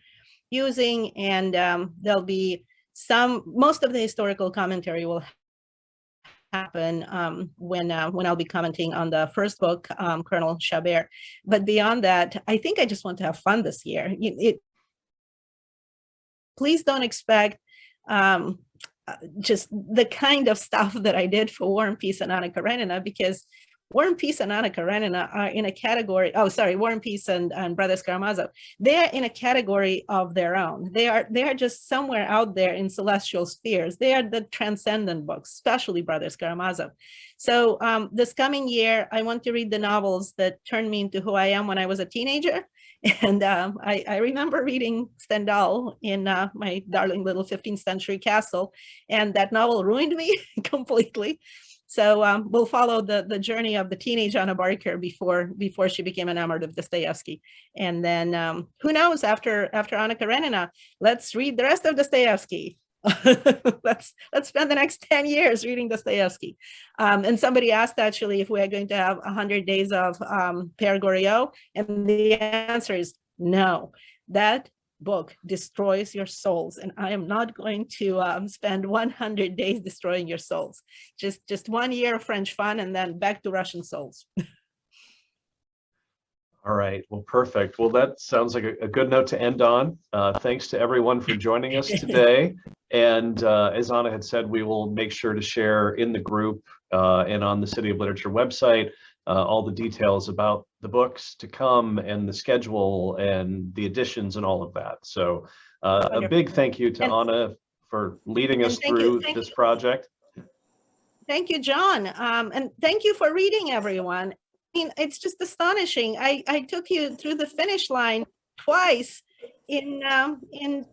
using. And there'll be most of the historical commentary will happen when I'll be commenting on the first book, Colonel Chabert. But beyond that, I think I just want to have fun this year. Please don't expect just the kind of stuff that I did for War and Peace and Anna Karenina, because War and Peace and Anna Karenina are in a category, War and Peace and Brothers Karamazov, they are in a category of their own. They are just somewhere out there in celestial spheres. They are the transcendent books, especially Brothers Karamazov. So this coming year, I want to read the novels that turned me into who I am when I was a teenager. And I remember reading Stendhal in my darling little 15th century castle, and that novel ruined me completely. So we'll follow the journey of the teenage Anna Barker before she became enamored of Dostoevsky. And then who knows, after Anna Karenina, let's read the rest of Dostoevsky. Let's spend the next 10 years reading Dostoevsky. And somebody asked actually if we are going to have 100 days of Père Goriot, and the answer is no. That book destroys your souls, and I am not going to spend 100 days destroying your souls. Just 1 year of French fun, and then back to Russian souls. All right, well, perfect. Well, that sounds like a good note to end on. Thanks to everyone for joining us today. And as Anna had said, we will make sure to share in the group and on the City of Literature website all the details about the books to come and the schedule and the editions and all of that. So a big thank you to Anna for leading us through this project. Thank you, John. And thank you for reading, everyone. I mean, it's just astonishing. I took you through the finish line twice in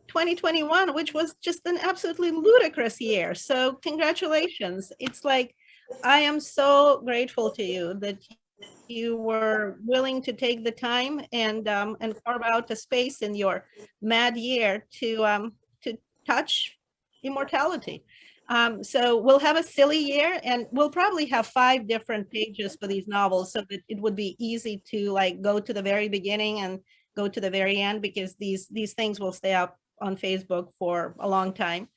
2021, which was just an absolutely ludicrous year. So congratulations. It's like, I am so grateful to you that you were willing to take the time and carve out a space in your mad year to touch immortality. So we'll have a silly year, and we'll probably have 5 different pages for these novels, so that it would be easy to like go to the very beginning and go to the very end, because these things will stay up on Facebook for a long time.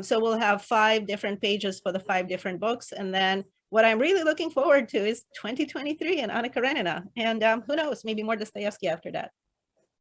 So we'll have 5 different pages for the 5 different books. And then what I'm really looking forward to is 2023 and Anna Karenina. And who knows, maybe more Dostoevsky after that.